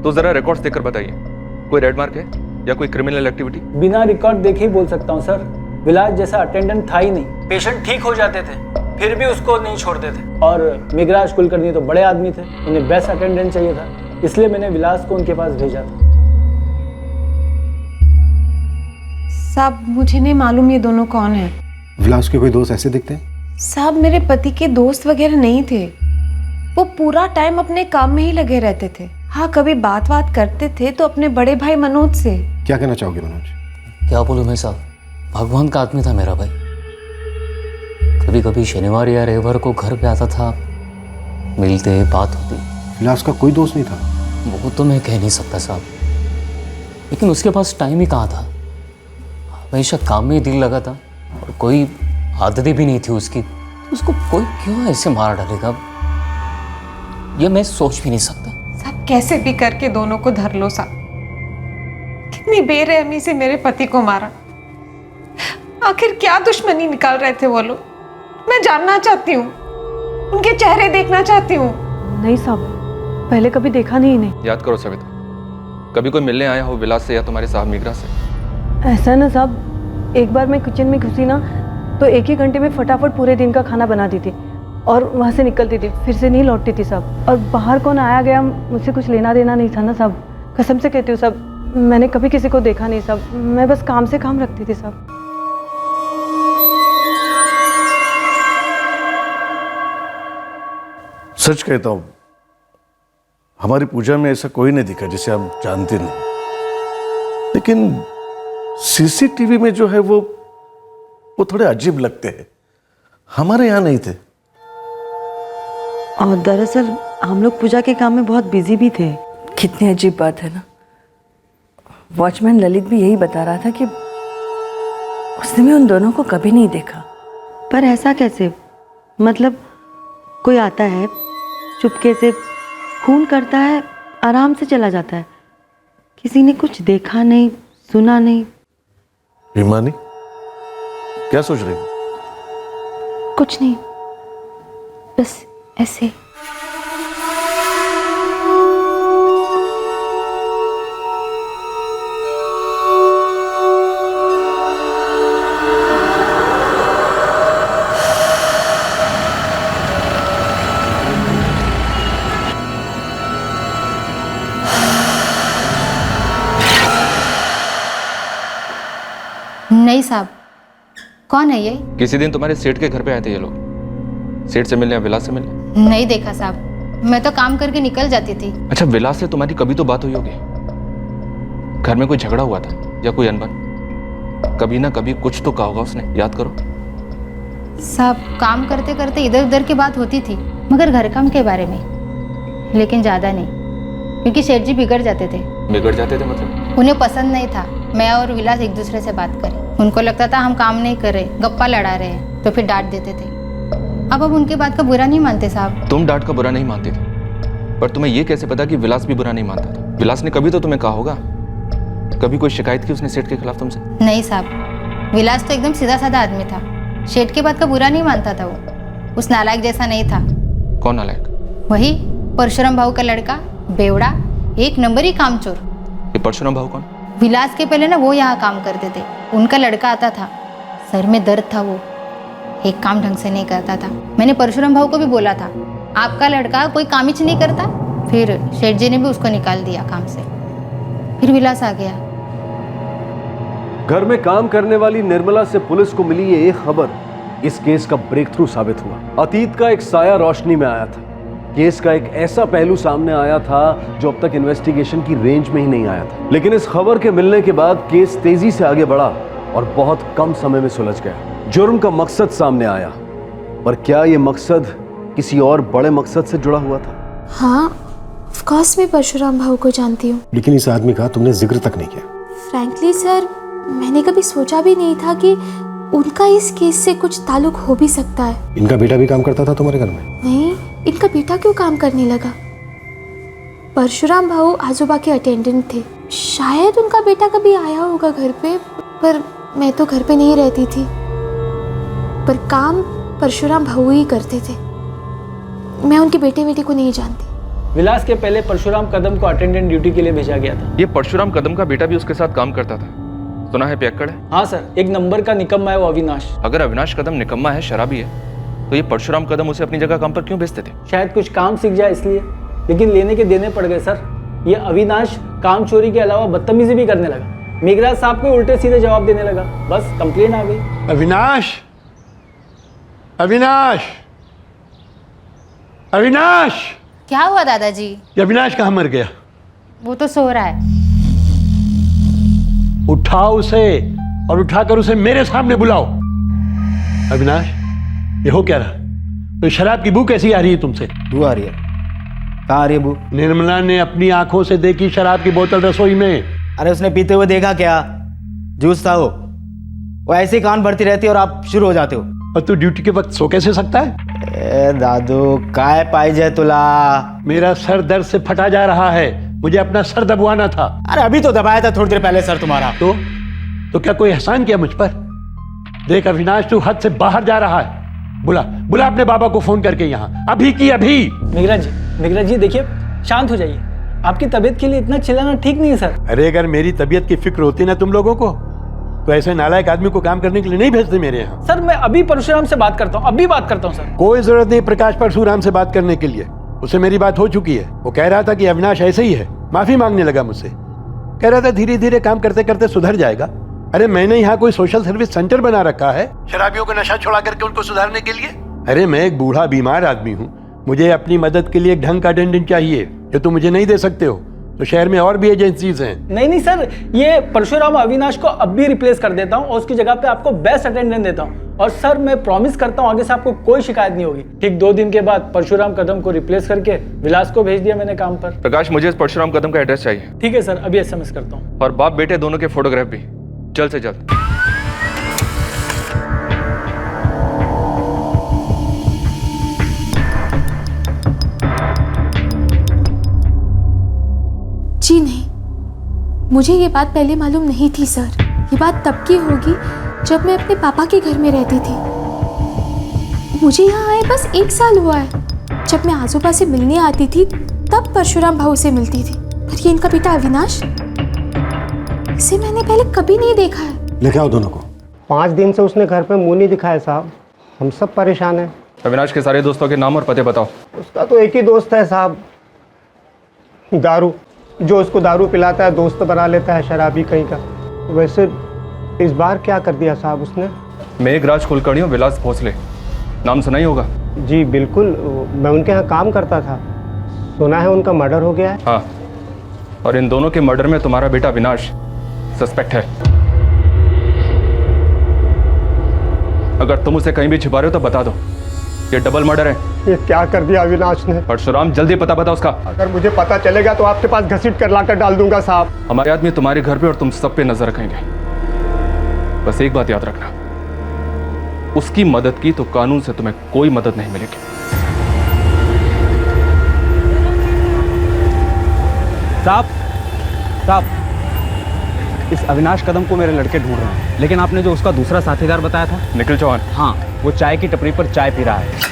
तो जरा रिकॉर्ड्स देखकर बताइए, कोई रेड मार्क है या कोई क्रिमिनल एक्टिविटी? बिना रिकॉर्ड देखे ही बोल सकता हूँ सर। विलास जैसा अटेंडेंट था ही नहीं। पेशेंट ठीक हो जाते थे फिर भी उसको नहीं छोड़ते थे। और मेघराज कुलकर्णी तो बड़े आदमी थे, उन्हें बेस्ट अटेंडेंट चाहिए था, इसलिए मैंने विलास को उनके पास भेजा था। साहब मुझे नहीं मालूम ये दोनों कौन है। विलास के कोई दोस्त ऐसे दिखते हैं? साहब मेरे पति के दोस्त वगैरह नहीं थे, वो पूरा टाइम अपने काम में ही लगे रहते थे। हाँ कभी बात करते थे तो अपने बड़े भाई मनोज से। क्या कहना चाहोगे मनोज? क्या बोलूँ मैं साहब, भगवान का आदमी था मेरा भाई। कभी कभी शनिवार या रविवार को घर पे आता था, मिलते, बात होती। विलास का कोई दोस्त नहीं था? वो तो मैं कह नहीं सकता साहब, लेकिन उसके पास टाइम ही कहाँ था, हमेशा काम में ही दिल लगा था और कोई आदतें भी नहीं थी उसकी। उसको कोई क्यों ऐसे मार डालेगा, ये मैं सोच भी नहीं सकता। साहब कैसे भी करके दोनों को धर लो साहब, कितनी बेरहमी से मेरे पति को मारा। आखिर क्या दुश्मनी निकाल रहे थे वो लोग, मैं जानना चाहती हूँ, उनके चेहरे देखना चाहती हूँ। नहीं साहब, पहले कभी देखा नहीं इन्हें। याद करो सविता, कभी कोई मिलने आया हो विलास से या तुम्हारे साहब मीग्रा से? ऐसा है ना साहब, एक बार मैं किचन में घुसी ना तो एक ही घंटे में फटाफट पूरे दिन का खाना बनाती थी और वहाँ से निकलती थी, फिर से नहीं लौटती थी साहब। और बाहर कौन आया गया मुझसे कुछ लेना देना नहीं था ना साहब, कसम से कहती हूँ साहब, मैंने कभी किसी को देखा नहीं साहब, मैं बस काम से काम रखती थी साहब। सच कहता हूँ, हमारी पूजा में ऐसा कोई नहीं दिखा जिसे हम जानते नहीं, लेकिन सीसीटीवी में जो है वो थोड़े अजीब लगते हैं, हमारे यहाँ नहीं थे। और दरअसल हम लोग पूजा के काम में बहुत बिजी भी थे। कितनी अजीब बात है ना, वॉचमैन ललित भी यही बता रहा था कि उसने भी उन दोनों को कभी नहीं देखा। पर ऐसा कैसे, मतलब कोई आता है चुपके से खून करता है, आराम से चला जाता है, किसी ने कुछ देखा नहीं सुना नहीं। हिमानी क्या सोच रही हो? कुछ नहीं, बस ऐसे। नहीं साहब, कौन है ये? किसी दिन तुम्हारे सेठ के घर पे आए थे ये लोग, सेठ से मिलने या विलास से मिलने? नहीं देखा साहब, मैं तो काम करके निकल जाती थी। अच्छा, विलास से तुम्हारी कभी तो बात हुई होगी, घर में कोई झगड़ा हुआ था या कोई अनबन? कभी ना कभी कुछ तो कहा होगा उसने, याद करो। सब काम करते करते इधर उधर की बात होती थी, मगर घर काम के बारे में, लेकिन ज़्यादा नहीं, क्योंकि सेठ जी बिगड़ जाते थे। बिगड़ जाते थे मतलब? उन्हें पसंद नहीं था मैं और विलास एक दूसरे से बात करें। उनको लगता था हम काम नहीं कर रहे, गप्पा लड़ा रहे हैं, तो फिर डांट देते थे। अब उनके बात का बुरा नहीं मानते साहब। तुम डांट का बुरा नहीं मानते थे, पर तुम्हें ये कैसे पता कि विलास भी बुरा नहीं मानता था? विलास ने कभी तो तुम्हें कहा होगा। कभी कोई शिकायत की उसने सेठ के खिलाफ तुमसे? नहीं साहब, विलास तो एकदम सीधा साधा आदमी था। सेठ के बात का बुरा नहीं मानता था वो। उस नालायक जैसा नहीं था। कौन नालायक? वही परशुराम भाऊ का लड़का, बेवड़ा, एक नंबर ही कामचोर। ये परशुराम भाऊ कौन? विलास के पहले ना वो यहाँ काम करते थे, उनका लड़का आता था, सर में दर्द था, वो एक काम ढंग से नहीं करता था। मैंने परशुराम भाऊ को भी बोला था आपका लड़का कोई काम ही नहीं करता, फिर सेठ जी ने भी उसको निकाल दिया काम से। फिर विलास आ गया। घर में काम करने वाली निर्मला से पुलिस को मिली ये एक खबर इस केस का ब्रेक थ्रू साबित हुआ। अतीत का एक साया रोशनी में आया था। केस का एक ऐसा पहलू सामने आया था जो अब तक इन्वेस्टिगेशन की रेंज में ही नहीं आया था। लेकिन इस खबर के मिलने के बाद केस तेजी से आगे बढ़ा और बहुत कम समय में सुलझ गया। जुर्म का मकसद सामने आया, पर क्या ये मकसद किसी और बड़े मकसद से जुड़ा हुआ था? हाँ, ऑफ कोर्स मैं परशुराम भाऊ को जानती हूँ। लेकिन इस आदमी का तुमने जिक्र तक नहीं किया। फ्रैंकली सर, मैंने कभी सोचा भी नहीं था कि उनका इस केस से कुछ ताल्लुक हो भी सकता है। इनका बेटा भी काम करता था तुम्हारे घर में? नहीं, इनका बेटा क्यों काम करने लगा? परशुराम भाऊ आजोबा के अटेंडेंट थे, शायद उनका बेटा कभी आया होगा घर पे, पर मैं तो घर पे नहीं रहती थी। पर काम परशुराम भाऊ ही करते थे, मैं उनके बेटे को नहीं जानती। विलास के पहले परशुराम कदम को अटेंडेंट ड्यूटी के लिए भेजा गया था। ये परशुराम कदम का बेटा भी उसके साथ काम करता था, सुना है पियक्कड़ है? हाँ सर, एक नंबर का निकम्मा है वो अविनाश। अगर अविनाश कदम निकम्मा है, शराबी है, तो ये परशुराम कदम उसे अपनी जगह काम पर क्यों भेजते थे? शायद कुछ काम सीख जाए इसलिए, लेकिन लेने के देने पड़ गए सर। ये अविनाश काम चोरी के अलावा बदतमीजी भी करने लगा। मेघराज साहब को उल्टे सीधे जवाब देने लगा, बस कंप्लेन आ गई। अविनाश, अविनाश, अविनाश! क्या हुआ दादाजी? ये अविनाश कहाँ मर गया? वो तो सो रहा है। उठाओ उसे और उठाकर उसे मेरे सामने बुलाओ। अविनाश, ये हो क्या रहा? तो शराब की बू कैसी आ रही है तुमसे? बू आ रही है? कहाँ आ रही है बू? निर्मला ने अपनी आंखों से देखी शराब की बोतल रसोई में। अरे उसने पीते हुए देखा क्या? जूस था वो ऐसे ही कान भरती रहती है और आप शुरू हो जाते हो। और तू ड्यूटी के वक्त सो कैसे सकता है? दादू, काय पाइजे तुला? मेरा सर दर्द से फटा जा रहा है, मुझे अपना सर दबवाना था। अरे अभी तो दबाया था थोड़ी देर पहले सर तुम्हारा। तो क्या कोई एहसान किया मुझ पर? देख अविनाश, तू हद से बाहर जा रहा है। बुला बुला अपने बाबा को फोन करके यहाँ, अभी की अभी। मेघराज जी देखिए, शांत हो जाइए। आपकी तबीयत के लिए इतना चिल्लाना ठीक नहीं है सर। अरे अगर मेरी तबीयत की फिक्र होती ना तुम लोगों को, तो ऐसे नालायक आदमी को काम करने के लिए नहीं भेजते मेरे यहाँ। सर मैं अभी परशुराम से बात करता हूँ, अभी बात करता हूँ सर। कोई जरूरत नहीं प्रकाश परशुराम से बात करने के लिए, उससे मेरी बात हो चुकी है। वो कह रहा था कि अविनाश ऐसे ही है, माफी मांगने लगा मुझसे। कह रहा था धीरे धीरे काम करते करते सुधर जाएगा। अरे मैंने यहाँ कोई सोशल सर्विस सेंटर बना रखा है शराबियों को नशा छुड़ा करके उनको सुधारने के लिए। अरे मैं एक बूढ़ा बीमार आदमी हूँ, मुझे अपनी मदद के लिए एक ढंग का अटेंडेंट चाहिए, जो तुम मुझे नहीं दे सकते हो। तो शहर में और भी एजेंसीज हैं। नहीं सर, ये परशुराम अविनाश को अब भी रिप्लेस कर देता हूँ और उसकी जगह पे आपको बेस्ट अटेंडेंट देता हूँ। और सर मैं प्रॉमिस करता हूँ आगे से आपको कोई शिकायत नहीं होगी। ठीक 2 दिन के बाद परशुराम कदम को रिप्लेस करके विलास को भेज दिया मैंने काम पर। प्रकाश, मुझे इस परशुराम कदम का एड्रेस चाहिए। ठीक है सर, अभी SMS करता हूँ। और बाप बेटे दोनों के फोटोग्राफ भी, जल्द से जल्द। जी नहीं, मुझे ये बात पहले मालूम नहीं थी सर। ये बात तब की होगी जब मैं अपने पापा के घर में रहती थी। मुझे यहाँ आए बस 1 साल हुआ है। जब मैं आजोबा से मिलने आती थी तब परशुराम भाऊ से मिलती थी। पर ये इनका बेटा अविनाश, इसे मैंने पहले कभी नहीं देखा है। लेके आओ दोनों को। 5 दिन से उसने घर पे मुंह नहीं दिखाया साहब, हम सब परेशान हैं। अविनाश के सारे दोस्तों के नाम और पते बताओ। उसका तो एक ही दोस्त है साहब, दारू। जो उसको दारू पिलाता है दोस्त बना लेता है, शराबी कहीं का। वैसे इस बार क्या कर दिया साहब उसने? मेघराज कुलकर्णी और विलास भोसले, नाम सुना ही होगा। जी बिल्कुल, मैं उनके यहाँ काम करता था। सुना है उनका मर्डर हो गया है। हाँ, और इन दोनों के मर्डर में तुम्हारा बेटा अविनाश सस्पेक्ट है। अगर तुम उसे कहीं भी छिपा रहे हो तो बता दो, ये डबल मर्डर है। ये क्या कर दिया अविनाश ने? परशुराम जल्दी पता बता उसका। अगर मुझे पता चलेगा तो आपके पास घसीट कर लाकर डाल दूंगा साहब। हमारे आदमी तुम्हारे घर पे और तुम सब पे नजर रखेंगे। बस एक बात याद रखना, उसकी मदद की तो कानून से तुम्हें कोई मदद नहीं मिलेगी। साहब, इस अविनाश कदम को मेरे लड़के ढूंढ रहे हैं, लेकिन आपने जो उसका दूसरा साथीदार बताया था, निखिल चौहान, हाँ, वो चाय की टपरी पर चाय पी रहा है।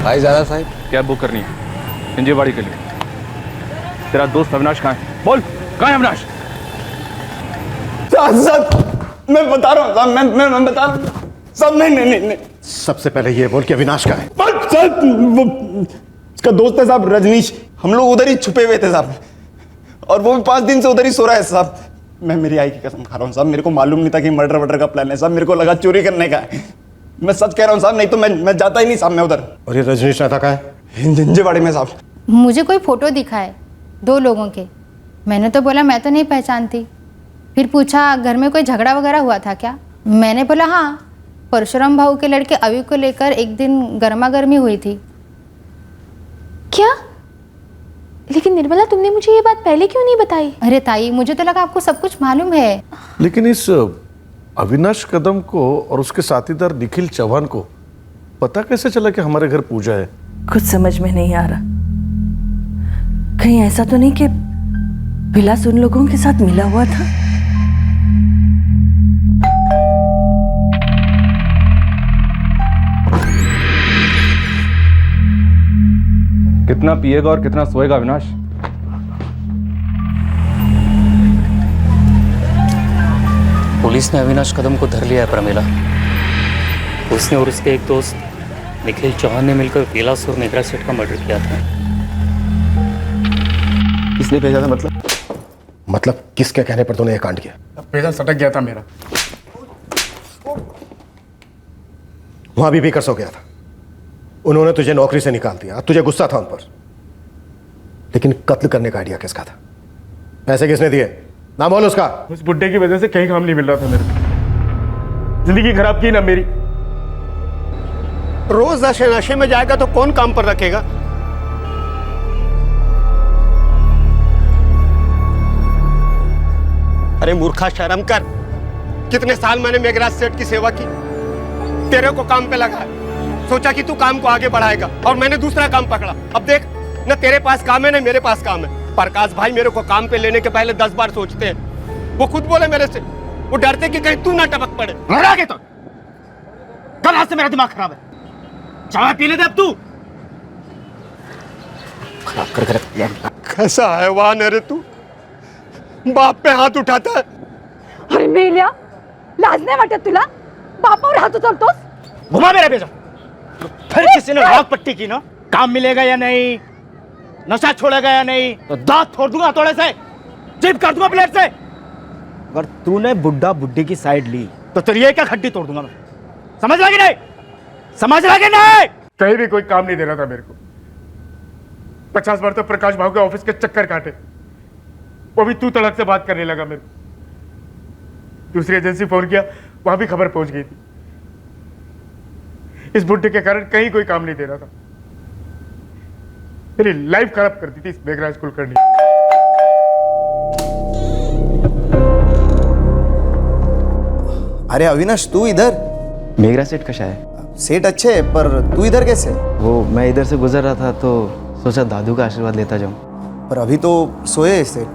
भाई ज़्यादा साहब, कैब बुक करनी है इंजीवाड़ी के लिए। तेरा दोस्त अविनाश कहाँ है? बोल, कहाँ है अविनाश? साहब मैं बता रहा हूँ साहब, मैं बता रहा हूँ साहब। नहीं। सबसे पहले ये बोल कि अविनाश का है। साहब वो उसका दोस्त है साहब, रजनीश। हम लोग उधर ही छुपे हुए थे साहब, और वो भी 5 दिन से उधर ही सो रहा है साहब। मैं मेरी आई की कसम खा रहा हूँ साहब, मेरे को मालूम नहीं था कि मर्डर वर्डर का प्लान है साहब। मेरे को लगा चोरी करने का है। मैं सच कह रहा हूँ साहब, नहीं तो मैं जाता ही नहीं साहब मैं उधर। और ये रजनीश रहता कहाँ है? इंजीवाड़ी में साहब। मुझे कोई फोटो दिखा है 2 लोगों के। मैंने तो बोला मैं तो नहीं पहचानती। फिर पूछा घर में कोई झगड़ा वगैरह हुआ था क्या? मैंने बोला हाँ, परशुराम भाऊ के लड़के अवी को लेकर एक दिन गर्मा गर्मी हुई थी। क्या? लेकिन निर्मला, तुमने मुझे ये बात पहले क्यों नहीं बताई? अरे ताई, मुझे तो लगा आपको सब कुछ मालूम है। लेकिन इस अविनाश कदम को और उसके साथीदार निखिल चौहान को पता कैसे चला कि हमारे घर पूजा है? कुछ समझ में नहीं आ रहा। कहीं ऐसा तो नहीं कि विलास उन लोगों के साथ मिला हुआ था? कितना पिएगा और कितना सोएगा अविनाश? पुलिस ने अविनाश कदम को धर लिया है प्रमिला। उसने और उसके एक दोस्त निखिल चौहान ने मिलकर विलास और मेघराज सेठ का मर्डर किया था। किसने भेजा था? मतलब किसके कहने पर तूने ये कांड किया? पैसा सटक गया था मेरा। वहां भी कर सो गया था। उन्होंने तुझे नौकरी से निकाल दिया, तुझे गुस्सा था उन पर। लेकिन कत्ल करने का आइडिया किसका था? पैसे किसने दिए? नाम बोल उसका। उस बुड्ढे की वजह से कहीं काम नहीं मिल रहा था मेरे को। जिंदगी खराब की ना मेरी। रोज नशे में जाएगा तो कौन काम पर रखेगा? अरे मूर्खा, शर्म कर। कितने साल मैंने मेघराज सेठ की सेवा की, तेरे को काम पे लगा। सोचा कि तू काम को आगे बढ़ाएगा और मैंने दूसरा काम पकड़ा। अब देख, न तेरे पास काम है न मेरे पास काम है। प्रकाश भाई मेरे को काम पे लेने के पहले 10 बार सोचते हैं। वो खुद बोले मेरे से, वो डरते कि कहीं तू ना टपक पड़े। आगे तो कल रात से मेरा दिमाग खराब है। चाय पीने दे अब तू। खराब कर रख दिया। कैसा हैवान है रे तू, बाप पे हाथ उठाता है। अरे मेल्या, लाज नाही वाटत तुला? बापावर हात उचलतोस? घुमा मेरा बेजा। फिर किसी ने लाख पट्टी की ना, काम मिलेगा या नहीं, नशा छोड़ेगा या नहीं, तो दांत फोड़ दूंगा थोड़े से, जिप कर दूंगा प्लेट से। अगर तूने बुड्ढा बुड्ढी की साइड ली तो तेरी एक हड्डी तोड़ दूंगा मैं। समझ लगी नहीं? समझ लगी नहीं? कहीं भी कोई काम नहीं दे रहा था मेरे को। 50 बार तो प्रकाश भाव के ऑफिस के चक्कर काटे, वो भी तू तड़क से बात करने लगा मेरे को। दूसरी एजेंसी फोन किया, वहां भी खबर पहुंच गई थी। इस बुड्ढे के कारण कहीं कोई काम नहीं दे रहा था। मेरी लाइफ खराब कर दी थी इस मेघराज कुलकर्णी। अरे अविनाश, तू इधर? मेघराज सेठ कशा है? सेठ अच्छे है, पर तू इधर कैसे? वो मैं इधर से गुजर रहा था तो सोचा दादू का आशीर्वाद लेता जाऊं। पर अभी तो सोए सेठ।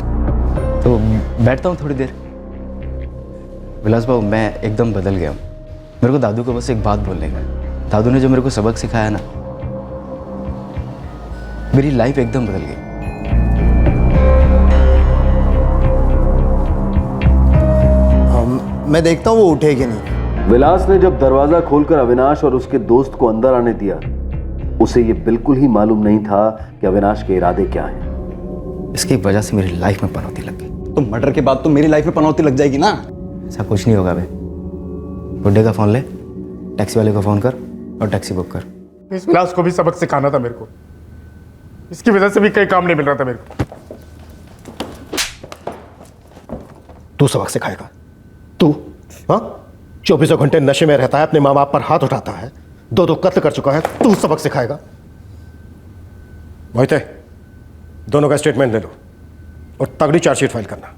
तो बैठता हूँ थोड़ी देर। विलास बाबू, मैं एकदम बदल गया हूँ। मेरे को दादू को बस एक बात बोलने का। दादू ने जो मेरे को सबक सिखाया ना, मेरी लाइफ एकदम बदल गई। मैं देखता हूँ वो उठे कि नहीं। विलास ने जब दरवाजा खोलकर अविनाश और उसके दोस्त को अंदर आने दिया, उसे ये बिल्कुल ही मालूम नहीं था कि अविनाश के इरादे क्या हैं। इसकी वजह से मेरी लाइफ में पनौती लग गई। तो मर्डर के बाद तो मेरी लाइफ में पनौती लग जाएगी ना। ऐसा कुछ नहीं होगा बे। बुड्ढे का फ़ोन ले, टैक्सी वाले को फ़ोन कर और टैक्सी बुक कर। इस विलास को भी सबक सिखाना था मेरे को। इसकी वजह से भी कई काम नहीं मिल रहा था मेरे को। तू सबक सिखाएगा? तू? हाँ, 24 घंटे नशे में रहता है, अपने माँ बाप पर हाथ उठाता है, 2 कत्ल कर चुका है, तू सबक सिखाएगा? मोहिते, दोनों का स्टेटमेंट ले लो और तगड़ी चार्जशीट फाइल करना,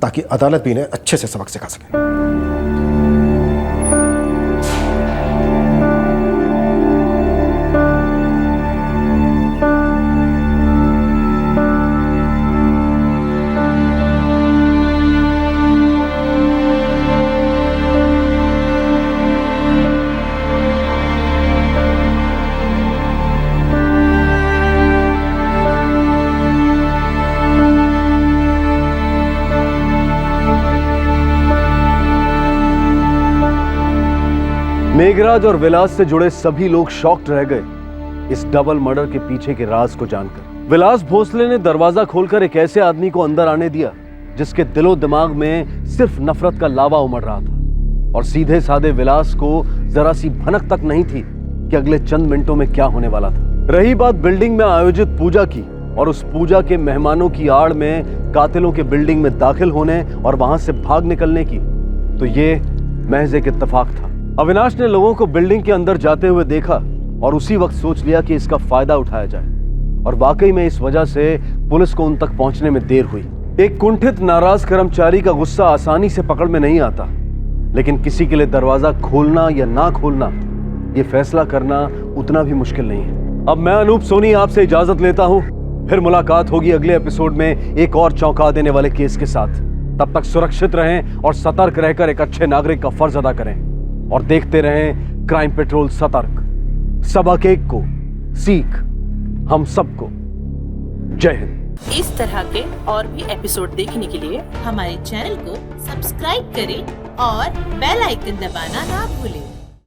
ताकि अदालत भी इन्हें अच्छे से सबक सिखा सके। मेघराज और विलास से जुड़े सभी लोग शॉक्ड रह गए इस डबल मर्डर के पीछे के राज को जानकर। विलास भोसले ने दरवाजा खोलकर एक ऐसे आदमी को अंदर आने दिया जिसके दिलो दिमाग में सिर्फ नफरत का लावा उमड़ रहा था, और सीधे साधे विलास को जरा सी भनक तक नहीं थी कि अगले चंद मिनटों में क्या होने वाला था। रही बात बिल्डिंग में आयोजित पूजा की और उस पूजा के मेहमानों की आड़ में कातिलों के बिल्डिंग में दाखिल होने और वहां से भाग निकलने की, तो ये महज एक इत्तेफाक था। अविनाश ने लोगों को बिल्डिंग के अंदर जाते हुए देखा और उसी वक्त सोच लिया कि इसका फायदा उठाया जाए, और वाकई में इस वजह से पुलिस को उन तक पहुंचने में देर हुई। एक कुंठित नाराज कर्मचारी का गुस्सा आसानी से पकड़ में नहीं आता, लेकिन किसी के लिए दरवाजा खोलना या ना खोलना, ये फैसला करना उतना भी मुश्किल नहीं है। अब मैं अनूप सोनी आपसे इजाजत लेता हूं, फिर मुलाकात होगी अगले एपिसोड में एक और चौंका देने वाले केस के साथ। तब तक सुरक्षित रहें और सतर्क रहकर एक अच्छे नागरिक का फर्ज अदा करें, और देखते रहें क्राइम पेट्रोल सतर्क। सबक एक को सीख हम सबको। जय हिंद। इस तरह के और भी एपिसोड देखने के लिए हमारे चैनल को सब्सक्राइब करें और बेल आइकन दबाना ना भूलें।